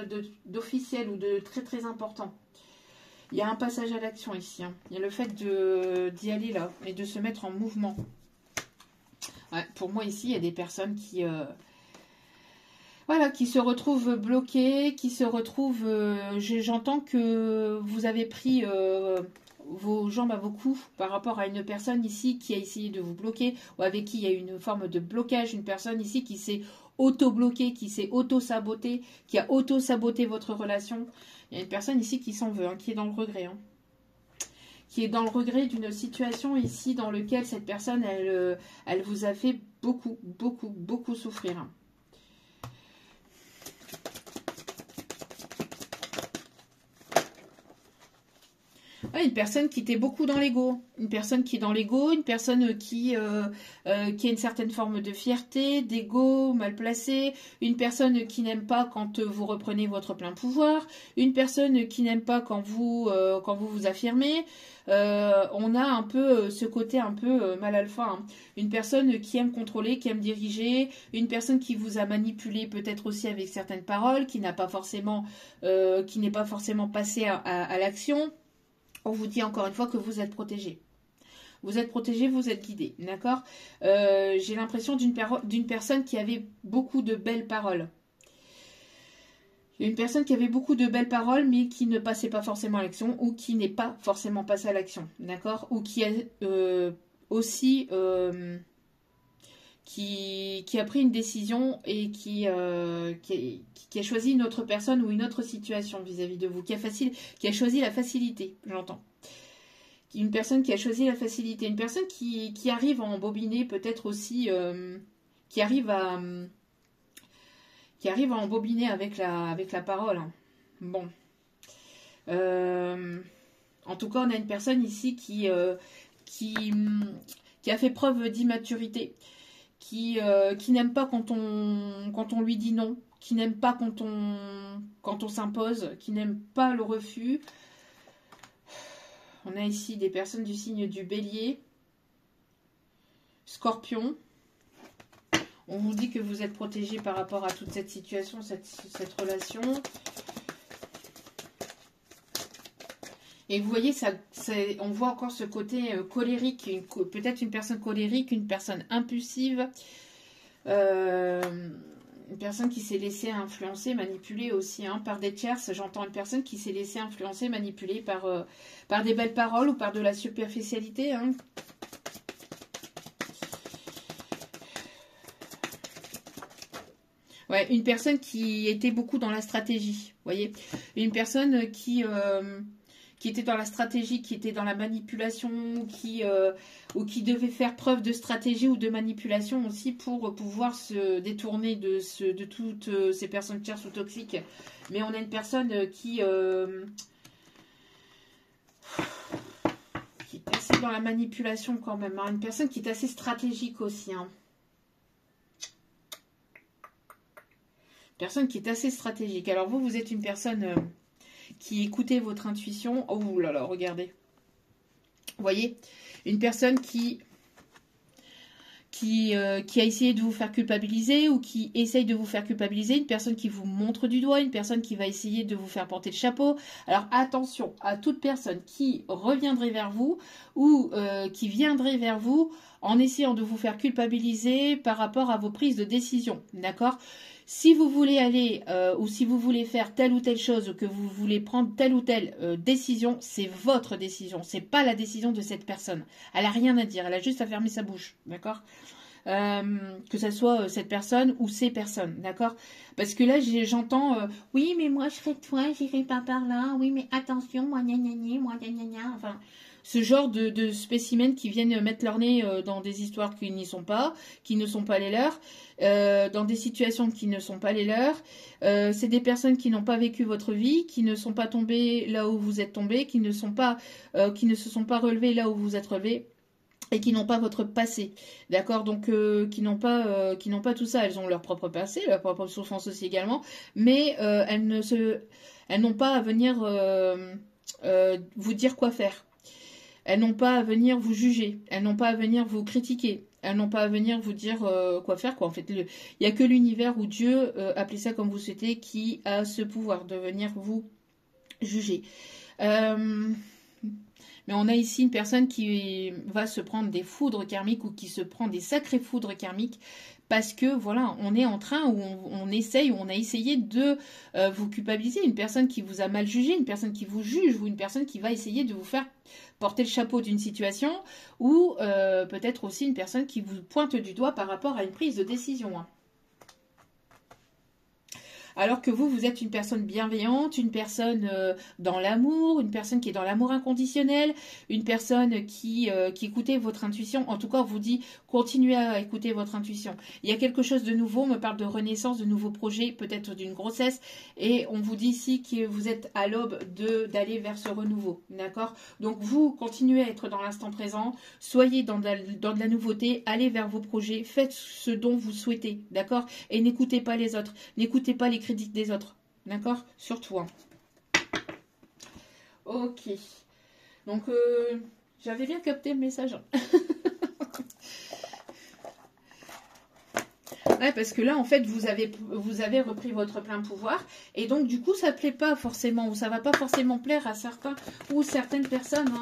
d'officiel ou de très très important. Il y a un passage à l'action ici. Il y a le fait d'y aller là et de se mettre en mouvement. Ouais, pour moi ici, il y a des personnes qui se retrouvent bloquées, qui se retrouvent... J'entends que vous avez pris vos jambes à vos coups par rapport à une personne ici qui a essayé de vous bloquer ou avec qui il y a une forme de blocage, une personne ici qui s'est auto-bloquée, qui s'est auto-sabotée, qui a auto-saboté votre relation. Il y a une personne ici qui s'en veut, qui est dans le regret. Qui est dans le regret d'une situation ici dans laquelle cette personne, elle vous a fait beaucoup, beaucoup, beaucoup souffrir. Ouais, une personne qui était beaucoup dans l'ego. Une personne qui est dans l'ego, une personne qui a une certaine forme de fierté, d'ego mal placé, une personne qui n'aime pas quand vous reprenez votre plein pouvoir, une personne qui n'aime pas quand vous vous affirmez. On a un peu ce côté un peu mal alpha. Une personne qui aime contrôler, qui aime diriger, une personne qui vous a manipulé peut-être aussi avec certaines paroles, qui n'est pas forcément passée à l'action. On vous dit encore une fois que vous êtes protégé. Vous êtes protégé, vous êtes guidé, d'accord. J'ai l'impression d'une personne qui avait beaucoup de belles paroles. Une personne qui avait beaucoup de belles paroles, mais qui ne passait pas forcément à l'action, ou qui n'est pas forcément passée à l'action, d'accord. Ou qui a aussi... qui a pris une décision et qui a choisi une autre personne ou une autre situation vis-à-vis de vous, qui a choisi la facilité, j'entends. Une personne qui a choisi la facilité, une personne qui arrive à embobiner peut-être aussi, qui arrive à embobiner avec la parole. Bon. En tout cas, on a une personne ici qui a fait preuve d'immaturité. Qui n'aime pas quand on lui dit non, qui n'aime pas quand on s'impose, qui n'aime pas le refus. On a ici des personnes du signe du Bélier, Scorpion. On vous dit que vous êtes protégé par rapport à toute cette situation, cette relation. Et vous voyez, on voit encore ce côté colérique, peut-être une personne colérique, une personne impulsive, une personne qui s'est laissée influencer, manipuler aussi par des tierces. J'entends une personne qui s'est laissée influencer, manipuler par des belles paroles ou par de la superficialité. Ouais, une personne qui était beaucoup dans la stratégie, vous voyez. Une personne qui était dans la stratégie, qui était dans la manipulation, ou qui devait faire preuve de stratégie ou de manipulation aussi pour pouvoir se détourner de toutes ces personnes tierces ou toxiques. Mais on a une personne qui est assez dans la manipulation quand même. Une personne qui est assez stratégique aussi. Personne qui est assez stratégique. Alors vous êtes une personne... qui écoutez votre intuition. Oh là là, regardez. Vous voyez, une personne qui qui a essayé de vous faire culpabiliser ou qui essaye de vous faire culpabiliser, une personne qui vous montre du doigt, une personne qui va essayer de vous faire porter le chapeau. Alors attention à toute personne qui reviendrait vers vous ou qui viendrait vers vous en essayant de vous faire culpabiliser par rapport à vos prises de décision, d'accord ? Si vous voulez aller ou si vous voulez faire telle ou telle chose ou que vous voulez prendre telle ou telle décision, c'est votre décision, c'est pas la décision de cette personne. Elle a rien à dire, elle a juste à fermer sa bouche, d'accord ? Que ce soit cette personne ou ces personnes, d'accord? Parce que là, j'entends oui, mais moi, je serai toi, j'irai pas par là. Oui, mais attention, moi, gna gna gna, moi, gna gna gna. Enfin, ce genre de spécimens qui viennent mettre leur nez dans des histoires qui n'y sont pas, qui ne sont pas les leurs, dans des situations qui ne sont pas les leurs. C'est des personnes qui n'ont pas vécu votre vie, qui ne sont pas tombées là où vous êtes tombés, qui ne se sont pas relevées là où vous êtes relevés. Et qui n'ont pas votre passé, d'accord? Donc qui n'ont pas tout ça. Elles ont leur propre passé, leur propre souffrance aussi également, mais elles n'ont pas à venir vous dire quoi faire. Elles n'ont pas à venir vous juger. Elles n'ont pas à venir vous critiquer. Elles n'ont pas à venir vous dire quoi faire, quoi. En fait, il n'y a que l'univers ou Dieu, appelez ça comme vous souhaitez, qui a ce pouvoir de venir vous juger. Mais on a ici une personne qui va se prendre des foudres karmiques ou qui se prend des sacrées foudres karmiques parce que voilà, on est en train ou on essaye ou on a essayé de vous culpabiliser. Une personne qui vous a mal jugé, une personne qui vous juge ou une personne qui va essayer de vous faire porter le chapeau d'une situation ou peut-être aussi une personne qui vous pointe du doigt par rapport à une prise de décision. Alors que vous êtes une personne bienveillante, une personne dans l'amour, une personne qui est dans l'amour inconditionnel, une personne qui écoutez votre intuition. En tout cas, on vous dit, continuez à écouter votre intuition. Il y a quelque chose de nouveau, on me parle de renaissance, de nouveaux projets, peut-être d'une grossesse, et on vous dit ici que vous êtes à l'aube d'aller vers ce renouveau, d'accord? Donc vous, continuez à être dans l'instant présent, soyez dans de la nouveauté, allez vers vos projets, faites ce dont vous souhaitez, d'accord? Et n'écoutez pas les autres, n'écoutez pas les critiques des autres, d'accord? Surtout. Hein. Ok. Donc, j'avais bien capté le message. Ouais, parce que là, en fait, vous avez repris votre plein pouvoir. Et donc, du coup, ça ne plaît pas forcément, ou ça ne va pas forcément plaire à certains ou certaines personnes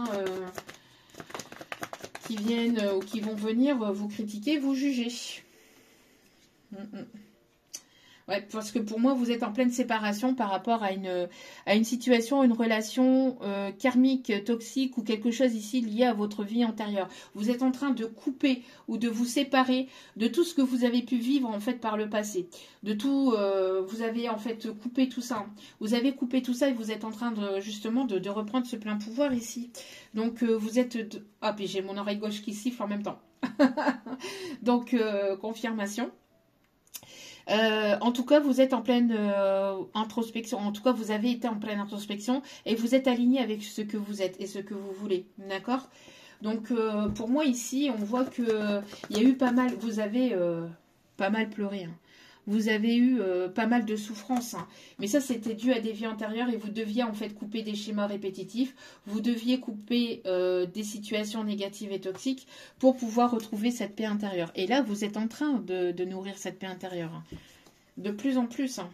qui viennent ou qui vont venir vous critiquer, vous juger. Ouais, parce que pour moi, vous êtes en pleine séparation par rapport à une situation, une relation karmique, toxique ou quelque chose ici lié à votre vie antérieure. Vous êtes en train de couper ou de vous séparer de tout ce que vous avez pu vivre en fait par le passé. De tout, vous avez en fait coupé tout ça. Vous avez coupé tout ça et vous êtes en train de justement de reprendre ce plein pouvoir ici. Donc vous êtes... Ah, puis j'ai mon oreille gauche qui siffle en même temps. Donc confirmation. En tout cas, vous êtes en pleine introspection. En tout cas, vous avez été en pleine introspection et vous êtes aligné avec ce que vous êtes et ce que vous voulez. D'accord? Donc, pour moi, ici, on voit que il y a eu pas mal... Vous avez pas mal pleuré. Hein. Vous avez eu pas mal de souffrances. Hein. Mais ça, c'était dû à des vies antérieures et vous deviez en fait couper des schémas répétitifs. Vous deviez couper des situations négatives et toxiques pour pouvoir retrouver cette paix intérieure. Et là, vous êtes en train de nourrir cette paix intérieure. Hein. De plus en plus. Hein.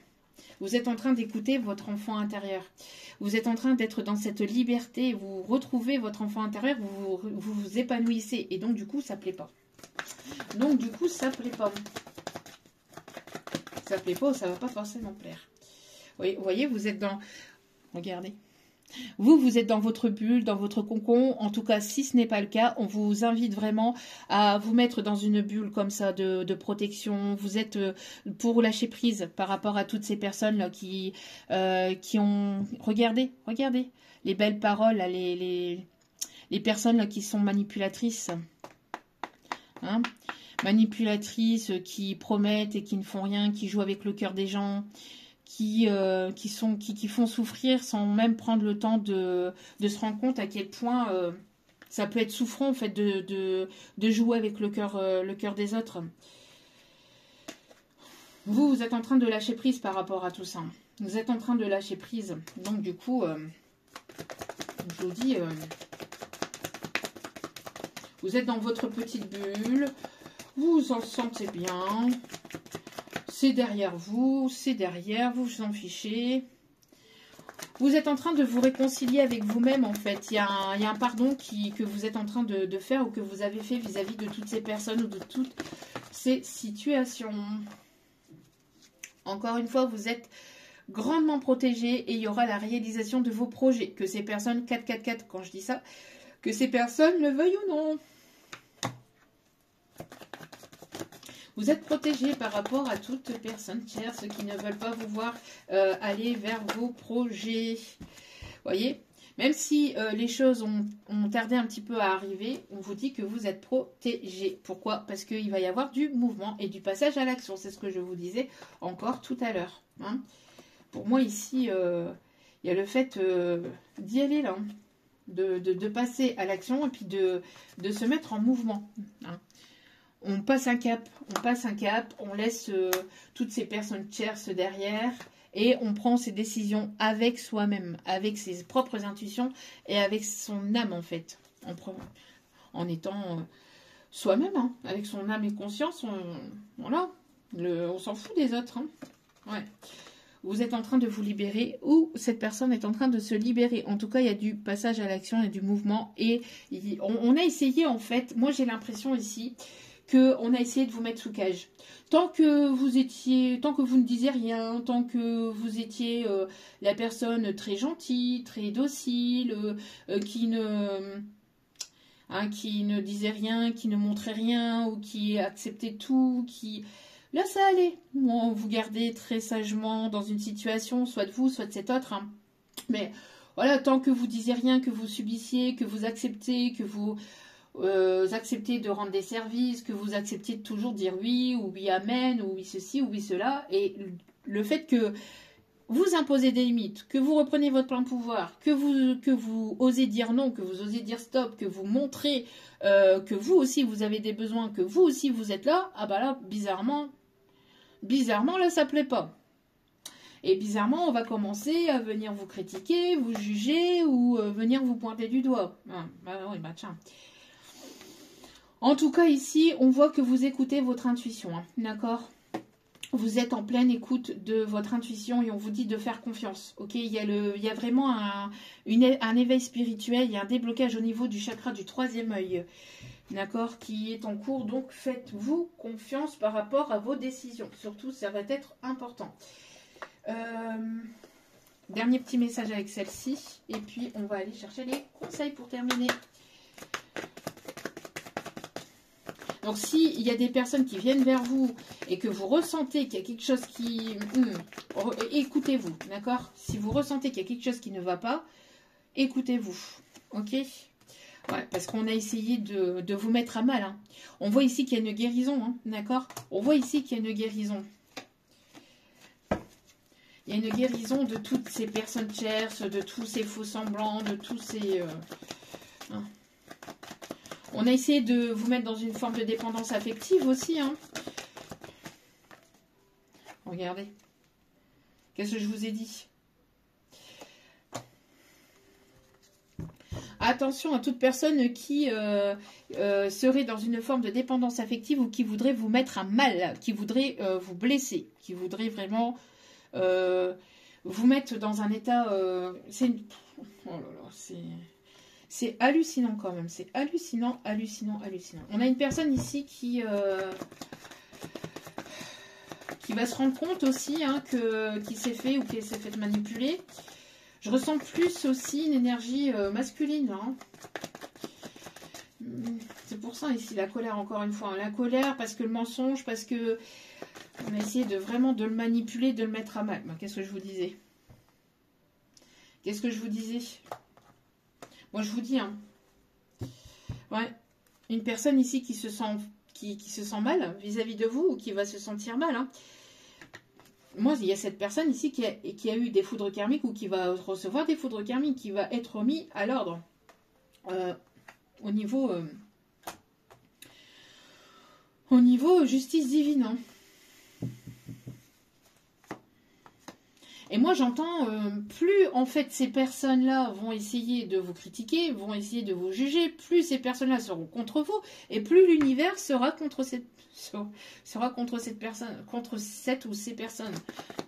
Vous êtes en train d'écouter votre enfant intérieur. Vous êtes en train d'être dans cette liberté. Vous retrouvez votre enfant intérieur. Vous vous épanouissez. Et donc, du coup, ça ne plaît pas. Donc, du coup, ça ne plaît pas. Ça plaît pas, ça va pas forcément plaire. Oui, vous voyez, vous êtes dans... Regardez. Vous êtes dans votre bulle, dans votre cocon. En tout cas, si ce n'est pas le cas, on vous invite vraiment à vous mettre dans une bulle comme ça de protection. Vous êtes pour lâcher prise par rapport à toutes ces personnes là qui ont... Regardez les belles paroles, là, les personnes là qui sont manipulatrices. Hein? Manipulatrices qui promettent et qui ne font rien, qui jouent avec le cœur des gens, qui font souffrir sans même prendre le temps de se rendre compte à quel point ça peut être souffrant en fait de jouer avec le cœur des autres. Vous êtes en train de lâcher prise par rapport à tout ça. Vous êtes en train de lâcher prise. Donc du coup, je vous dis, vous êtes dans votre petite bulle. Vous vous en sentez bien. C'est derrière vous, c'est derrière, vous vous en fichez. Vous êtes en train de vous réconcilier avec vous-même, en fait. Il y a un pardon que vous êtes en train de faire ou que vous avez fait vis-à-vis de toutes ces personnes ou de toutes ces situations. Encore une fois, vous êtes grandement protégé et il y aura la réalisation de vos projets. Que ces personnes, 444, quand je dis ça, que ces personnes le veuillent ou non. Vous êtes protégé par rapport à toute personne chère, ceux qui ne veulent pas vous voir aller vers vos projets. Voyez, même si les choses ont tardé un petit peu à arriver, on vous dit que vous êtes protégé. Pourquoi? Parce qu'il va y avoir du mouvement et du passage à l'action. C'est ce que je vous disais encore tout à l'heure. Hein. Pour moi, ici, il y a le fait d'y aller là, de passer à l'action et puis de se mettre en mouvement. Hein. On passe un cap, on laisse toutes ces personnes tierces derrière et on prend ses décisions avec soi-même, avec ses propres intuitions et avec son âme en fait. En étant soi-même, hein, avec son âme et conscience, voilà, on s'en fout des autres. Hein. Ouais. Vous êtes en train de vous libérer ou cette personne est en train de se libérer. En tout cas, il y a du passage à l'action et du mouvement. Et on a essayé en fait, moi j'ai l'impression ici, qu'on a essayé de vous mettre sous cage. Tant que vous ne disiez rien, tant que vous étiez la personne très gentille, très docile, qui ne disait rien, qui ne montrait rien, ou qui acceptait tout, là ça allait. Bon, vous gardez très sagement dans une situation, soit de vous, soit de cet autre. Hein. Mais voilà, tant que vous disiez rien, que vous subissiez, que vous acceptez, que vous acceptez de rendre des services, que vous acceptiez de toujours dire oui, ou oui amen, ou oui ceci, ou oui cela, et le fait que vous imposez des limites, que vous reprenez votre plein pouvoir, que vous osez dire non, que vous osez dire stop, que vous montrez que vous aussi vous avez des besoins, que vous aussi vous êtes là, ah bah là, bizarrement là ça plaît pas. Et bizarrement, on va commencer à venir vous critiquer, vous juger, ou venir vous pointer du doigt. Ah, bah oui, bah tiens. En tout cas, ici, on voit que vous écoutez votre intuition, hein, d'accord? Vous êtes en pleine écoute de votre intuition et on vous dit de faire confiance, ok? Il y a vraiment un éveil spirituel, il y a un déblocage au niveau du chakra du troisième œil, d'accord? Qui est en cours, donc faites-vous confiance par rapport à vos décisions. Surtout, ça va être important. Dernier petit message avec celle-ci, et puis on va aller chercher les conseils pour terminer. Donc, s'il y a des personnes qui viennent vers vous et que vous ressentez qu'il y a quelque chose qui... écoutez-vous, d'accord? Si vous ressentez qu'il y a quelque chose qui ne va pas, écoutez-vous, ok? Ouais, parce qu'on a essayé de vous mettre à mal. Hein. On voit ici qu'il y a une guérison, hein, d'accord? On voit ici qu'il y a une guérison. Il y a une guérison de toutes ces personnes chères, de tous ces faux semblants, de tous ces... hein. On a essayé de vous mettre dans une forme de dépendance affective aussi. Hein. Regardez. Qu'est-ce que je vous ai dit? Attention à toute personne qui serait dans une forme de dépendance affective ou qui voudrait vous mettre à mal, qui voudrait vous blesser, qui voudrait vraiment vous mettre dans un état... oh là là, c'est hallucinant quand même. C'est hallucinant, hallucinant, hallucinant. On a une personne ici qui va se rendre compte aussi hein, qui s'est fait ou qui s'est fait manipuler. Je ressens plus aussi une énergie masculine. Hein. C'est pour ça ici la colère encore une fois. Hein. La colère parce que le mensonge, parce que on a essayé vraiment de le manipuler, de le mettre à mal. Ben, qu'est-ce que je vous disais? Qu'est-ce que je vous disais? Moi, je vous dis, hein, ouais, une personne ici qui se sent mal vis-à-vis de vous ou qui va se sentir mal. Hein. Moi, il y a cette personne ici qui a eu des foudres karmiques ou qui va recevoir des foudres karmiques, qui va être remis à l'ordre au niveau justice divine. Hein. Et moi, j'entends, plus en fait ces personnes-là vont essayer de vous critiquer, vont essayer de vous juger, plus ces personnes-là seront contre vous, et plus l'univers sera contre cette personne, contre cette ou ces personnes.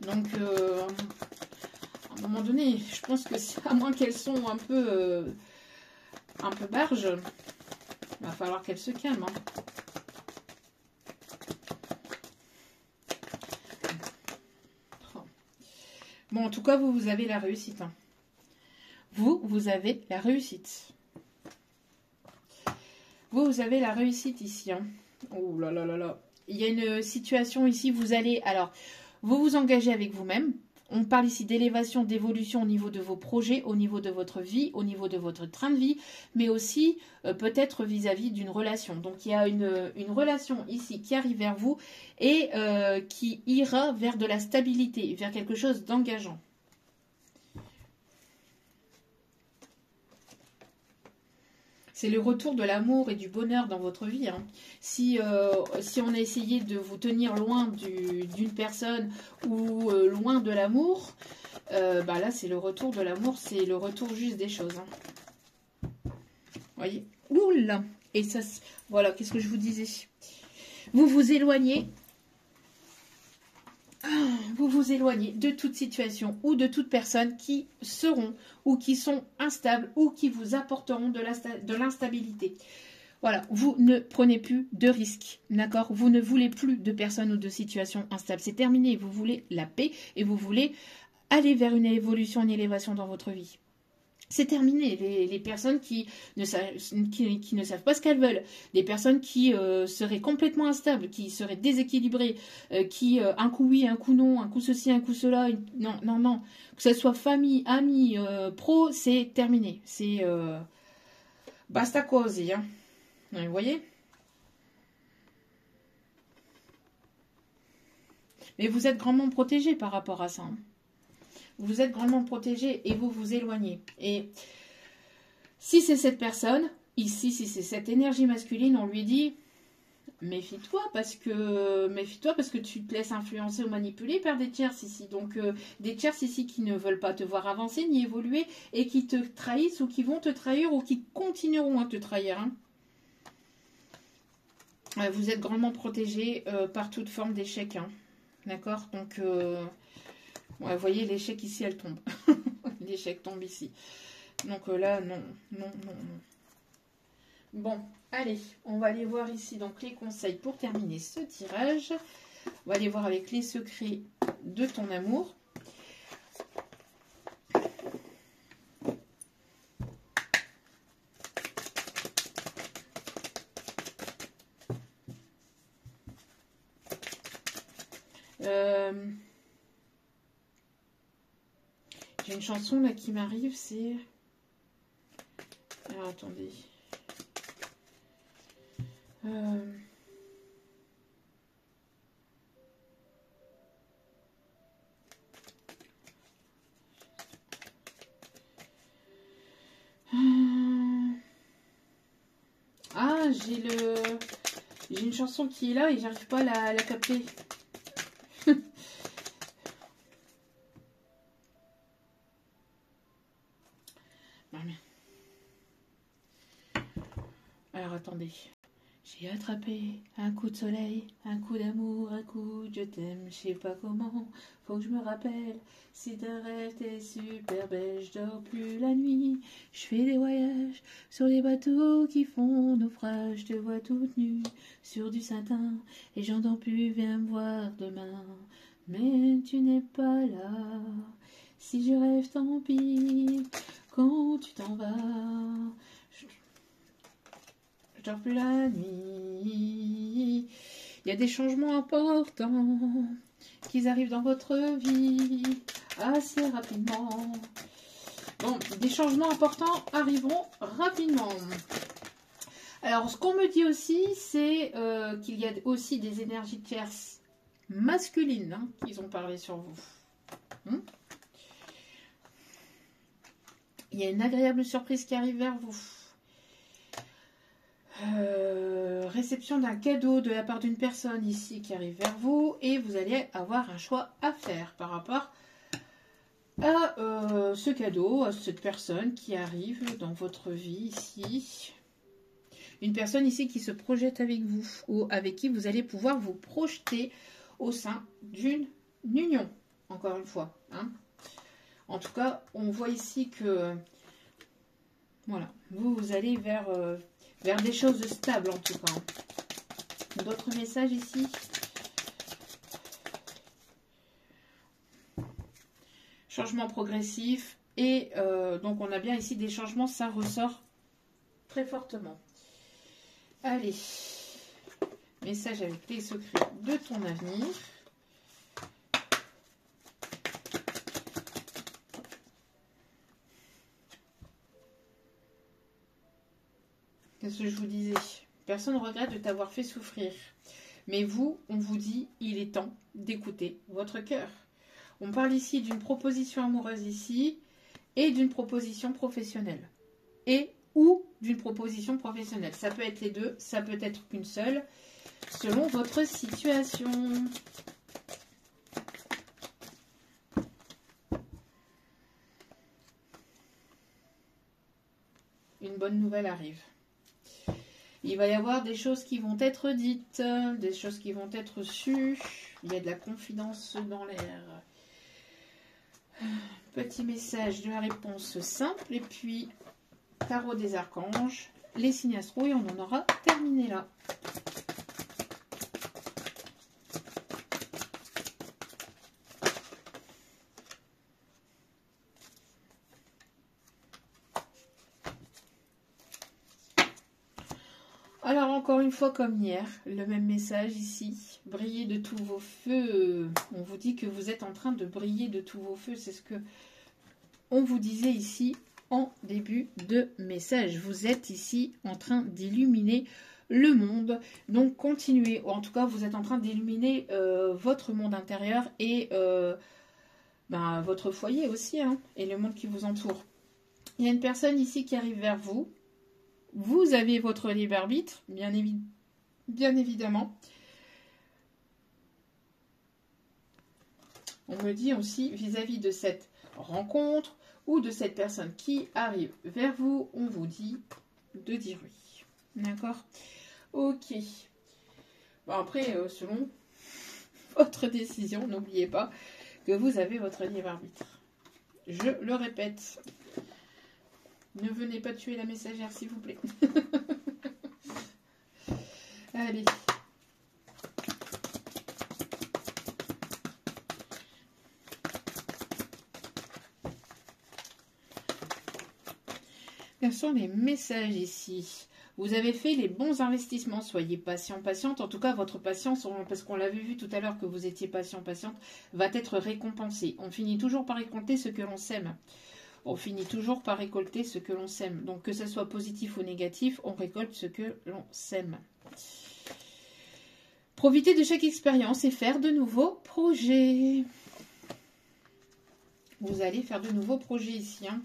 Donc, à un moment donné, je pense que à moins qu'elles sont un peu barges, il va falloir qu'elles se calment. Hein. Bon, en tout cas, vous avez la réussite. Hein. Vous avez la réussite. Vous avez la réussite ici. Hein. Oh là là là là. Il y a une situation ici, vous allez... Alors, vous vous engagez avec vous-même. On parle ici d'élévation, d'évolution au niveau de vos projets, au niveau de votre vie, au niveau de votre train de vie, mais aussi peut-être vis-à-vis d'une relation. Donc, il y a une relation ici qui arrive vers vous et qui ira vers de la stabilité, vers quelque chose d'engageant. C'est le retour de l'amour et du bonheur dans votre vie. Hein. Si on a essayé de vous tenir loin d'une personne ou loin de l'amour, bah là c'est le retour de l'amour, c'est le retour juste des choses. Hein. Voyez. Oula. Et ça, voilà, qu'est-ce que je vous disais? Vous vous éloignez. Vous vous éloignez de toute situation ou de toute personne qui seront ou qui sont instables ou qui vous apporteront de l'instabilité. Voilà, vous ne prenez plus de risques, d'accord? Vous ne voulez plus de personnes ou de situations instables. C'est terminé, vous voulez la paix et vous voulez aller vers une évolution, une élévation dans votre vie. C'est terminé, les personnes qui ne savent pas ce qu'elles veulent, des personnes qui seraient complètement instables, qui seraient déséquilibrées, qui un coup oui, un coup non, un coup ceci, un coup cela, non, non, non, que ce soit famille, amis, pro, c'est terminé, c'est basta così, hein. Vous voyez? Mais vous êtes grandement protégé par rapport à ça, hein. Vous êtes grandement protégé et vous vous éloignez. Et si c'est cette personne, ici, si c'est cette énergie masculine, on lui dit méfie-toi parce que tu te laisses influencer ou manipuler par des tiers ici. Donc des tiers ici qui ne veulent pas te voir avancer ni évoluer et qui te trahissent ou qui vont te trahir ou qui continueront à te trahir. Hein. Vous êtes grandement protégé par toute forme d'échec. Hein. D'accord? Donc... ouais, vous voyez, l'échec ici, elle tombe. L'échec tombe ici. Donc là, non, non, non, non. Bon, allez, on va aller voir ici donc les conseils pour terminer ce tirage. On va aller voir avec les secrets de ton amour. J'ai une chanson là qui m'arrive, c'est... Alors attendez. Ah, j'ai une chanson qui est là et j'arrive pas à la capter. Alors attendez. J'ai attrapé un coup de soleil, un coup d'amour, un coup de je t'aime, je sais pas comment, faut que je me rappelle. C'est un rêve, t'es super belle, je dors plus la nuit, je fais des voyages sur les bateaux qui font naufrage, je te vois toute nue sur du satin et j'entends plus, viens me voir demain. Mais tu n'es pas là, si je rêve tant pis, quand tu t'en vas. Je dors plus la nuit. Il y a des changements importants qui arrivent dans votre vie assez rapidement. Bon, des changements importants arriveront rapidement. Alors, ce qu'on me dit aussi, c'est qu'il y a aussi des énergies tierces masculines hein, qui ont parlé sur vous. Il y a une agréable surprise qui arrive vers vous. Réception d'un cadeau de la part d'une personne ici qui arrive vers vous et vous allez avoir un choix à faire par rapport à ce cadeau, à cette personne qui arrive dans votre vie ici. Une personne ici qui se projette avec vous ou avec qui vous allez pouvoir vous projeter au sein d'une union, encore une fois. Hein. En tout cas, on voit ici que voilà, vous allez vers des choses stables en tout cas. D'autres messages ici. Changement progressif. Et donc on a bien ici des changements, ça ressort très fortement. Allez. Message avec les secrets de ton avenir. Qu'est-ce que je vous disais? Personne ne regrette de t'avoir fait souffrir. Mais vous, on vous dit, il est temps d'écouter votre cœur. On parle ici d'une proposition amoureuse ici et d'une proposition professionnelle. Et ou d'une proposition professionnelle. Ça peut être les deux, ça peut être qu'une seule, selon votre situation. Une bonne nouvelle arrive. Il va y avoir des choses qui vont être dites, des choses qui vont être sues. Il y a de la confidence dans l'air. Petit message de la réponse simple. Et puis, tarot des archanges, les signes astro. Et on en aura terminé là. Alors, encore une fois, comme hier, le même message ici. Briller de tous vos feux. On vous dit que vous êtes en train de briller de tous vos feux. C'est ce que on vous disait ici en début de message. Vous êtes ici en train d'illuminer le monde. Donc, continuez. En tout cas, vous êtes en train d'illuminer votre monde intérieur et votre foyer aussi. Hein, et le monde qui vous entoure. Il y a une personne ici qui arrive vers vous. Vous avez votre libre arbitre, bien évidemment. On me dit aussi vis-à-vis de cette rencontre ou de cette personne qui arrive vers vous, on vous dit de dire oui. D'accord? Ok. Bon, après, selon votre décision, n'oubliez pas que vous avez votre libre arbitre. Je le répète. Ne venez pas tuer la messagère, s'il vous plaît. Allez. Quels sont les messages ici? Vous avez fait les bons investissements. Soyez patient, patiente. En tout cas, votre patience, parce qu'on l'avait vu tout à l'heure que vous étiez patient, patiente, va être récompensée. On finit toujours par récolter ce que l'on sème. On finit toujours par récolter ce que l'on sème. Donc, que ce soit positif ou négatif, on récolte ce que l'on sème. Profitez de chaque expérience et faire de nouveaux projets. Vous allez faire de nouveaux projets ici. Hein.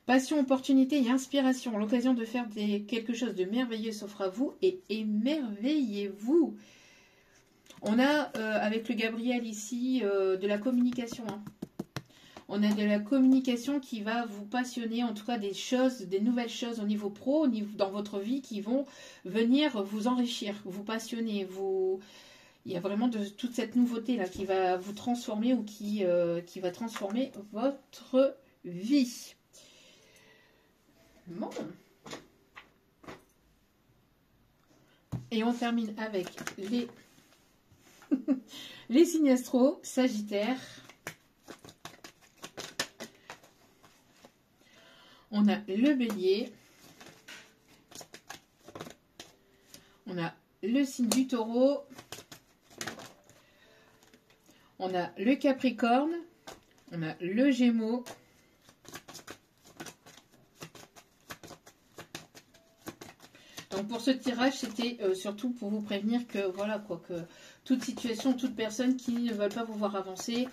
Passion, opportunité et inspiration. L'occasion de faire quelque chose de merveilleux s'offre à vous et émerveillez-vous. On a, avec le Gabriel ici, de la communication. Hein. On a de la communication qui va vous passionner, en tout cas des choses, des nouvelles choses au niveau pro, dans votre vie qui vont venir vous enrichir, vous passionner, il y a vraiment toute cette nouveauté là qui va vous transformer ou qui va transformer votre vie. Bon. Et on termine avec les signes astro, Sagittaire. On a le Bélier. On a le signe du Taureau. On a le Capricorne. On a le Gémeaux. Donc pour ce tirage, c'était surtout pour vous prévenir que voilà quoi, que toute situation, toute personne qui ne veut pas vous voir avancer,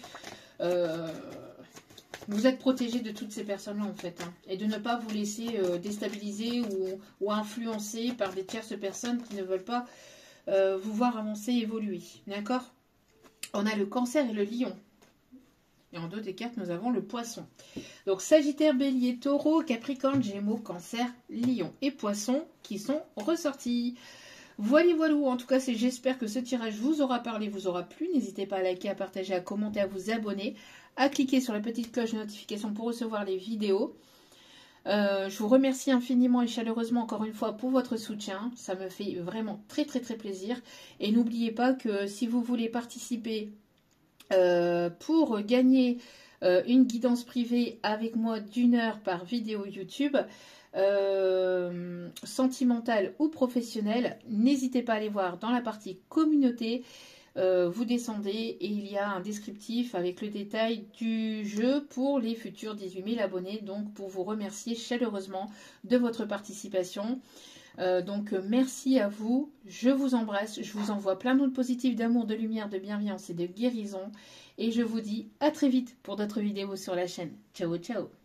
vous êtes protégé de toutes ces personnes-là en fait. Hein, et de ne pas vous laisser déstabiliser ou influencer par des tierces personnes qui ne veulent pas vous voir avancer, évoluer. D'accord? On a le Cancer et le Lion. Et en dos des cartes, nous avons le poisson. Donc Sagittaire, Bélier, Taureau, Capricorne, Gémeaux, Cancer, Lion et Poisson qui sont ressortis. Voilà, voilà. En tout cas, j'espère que ce tirage vous aura parlé, vous aura plu. N'hésitez pas à liker, à partager, à commenter, à vous abonner, à cliquer sur la petite cloche de notification pour recevoir les vidéos. Je vous remercie infiniment et chaleureusement encore une fois pour votre soutien. Ça me fait vraiment très très très plaisir. Et n'oubliez pas que si vous voulez participer pour gagner une guidance privée avec moi d'1 heure par vidéo YouTube, sentimentale ou professionnelle, n'hésitez pas à aller voir dans la partie communauté. Vous descendez et il y a un descriptif avec le détail du jeu pour les futurs 18 000 abonnés. Donc pour vous remercier chaleureusement de votre participation. Donc merci à vous, je vous embrasse, je vous envoie plein d'ondes positives d'amour, de lumière, de bienveillance et de guérison. Et je vous dis à très vite pour d'autres vidéos sur la chaîne. Ciao, ciao!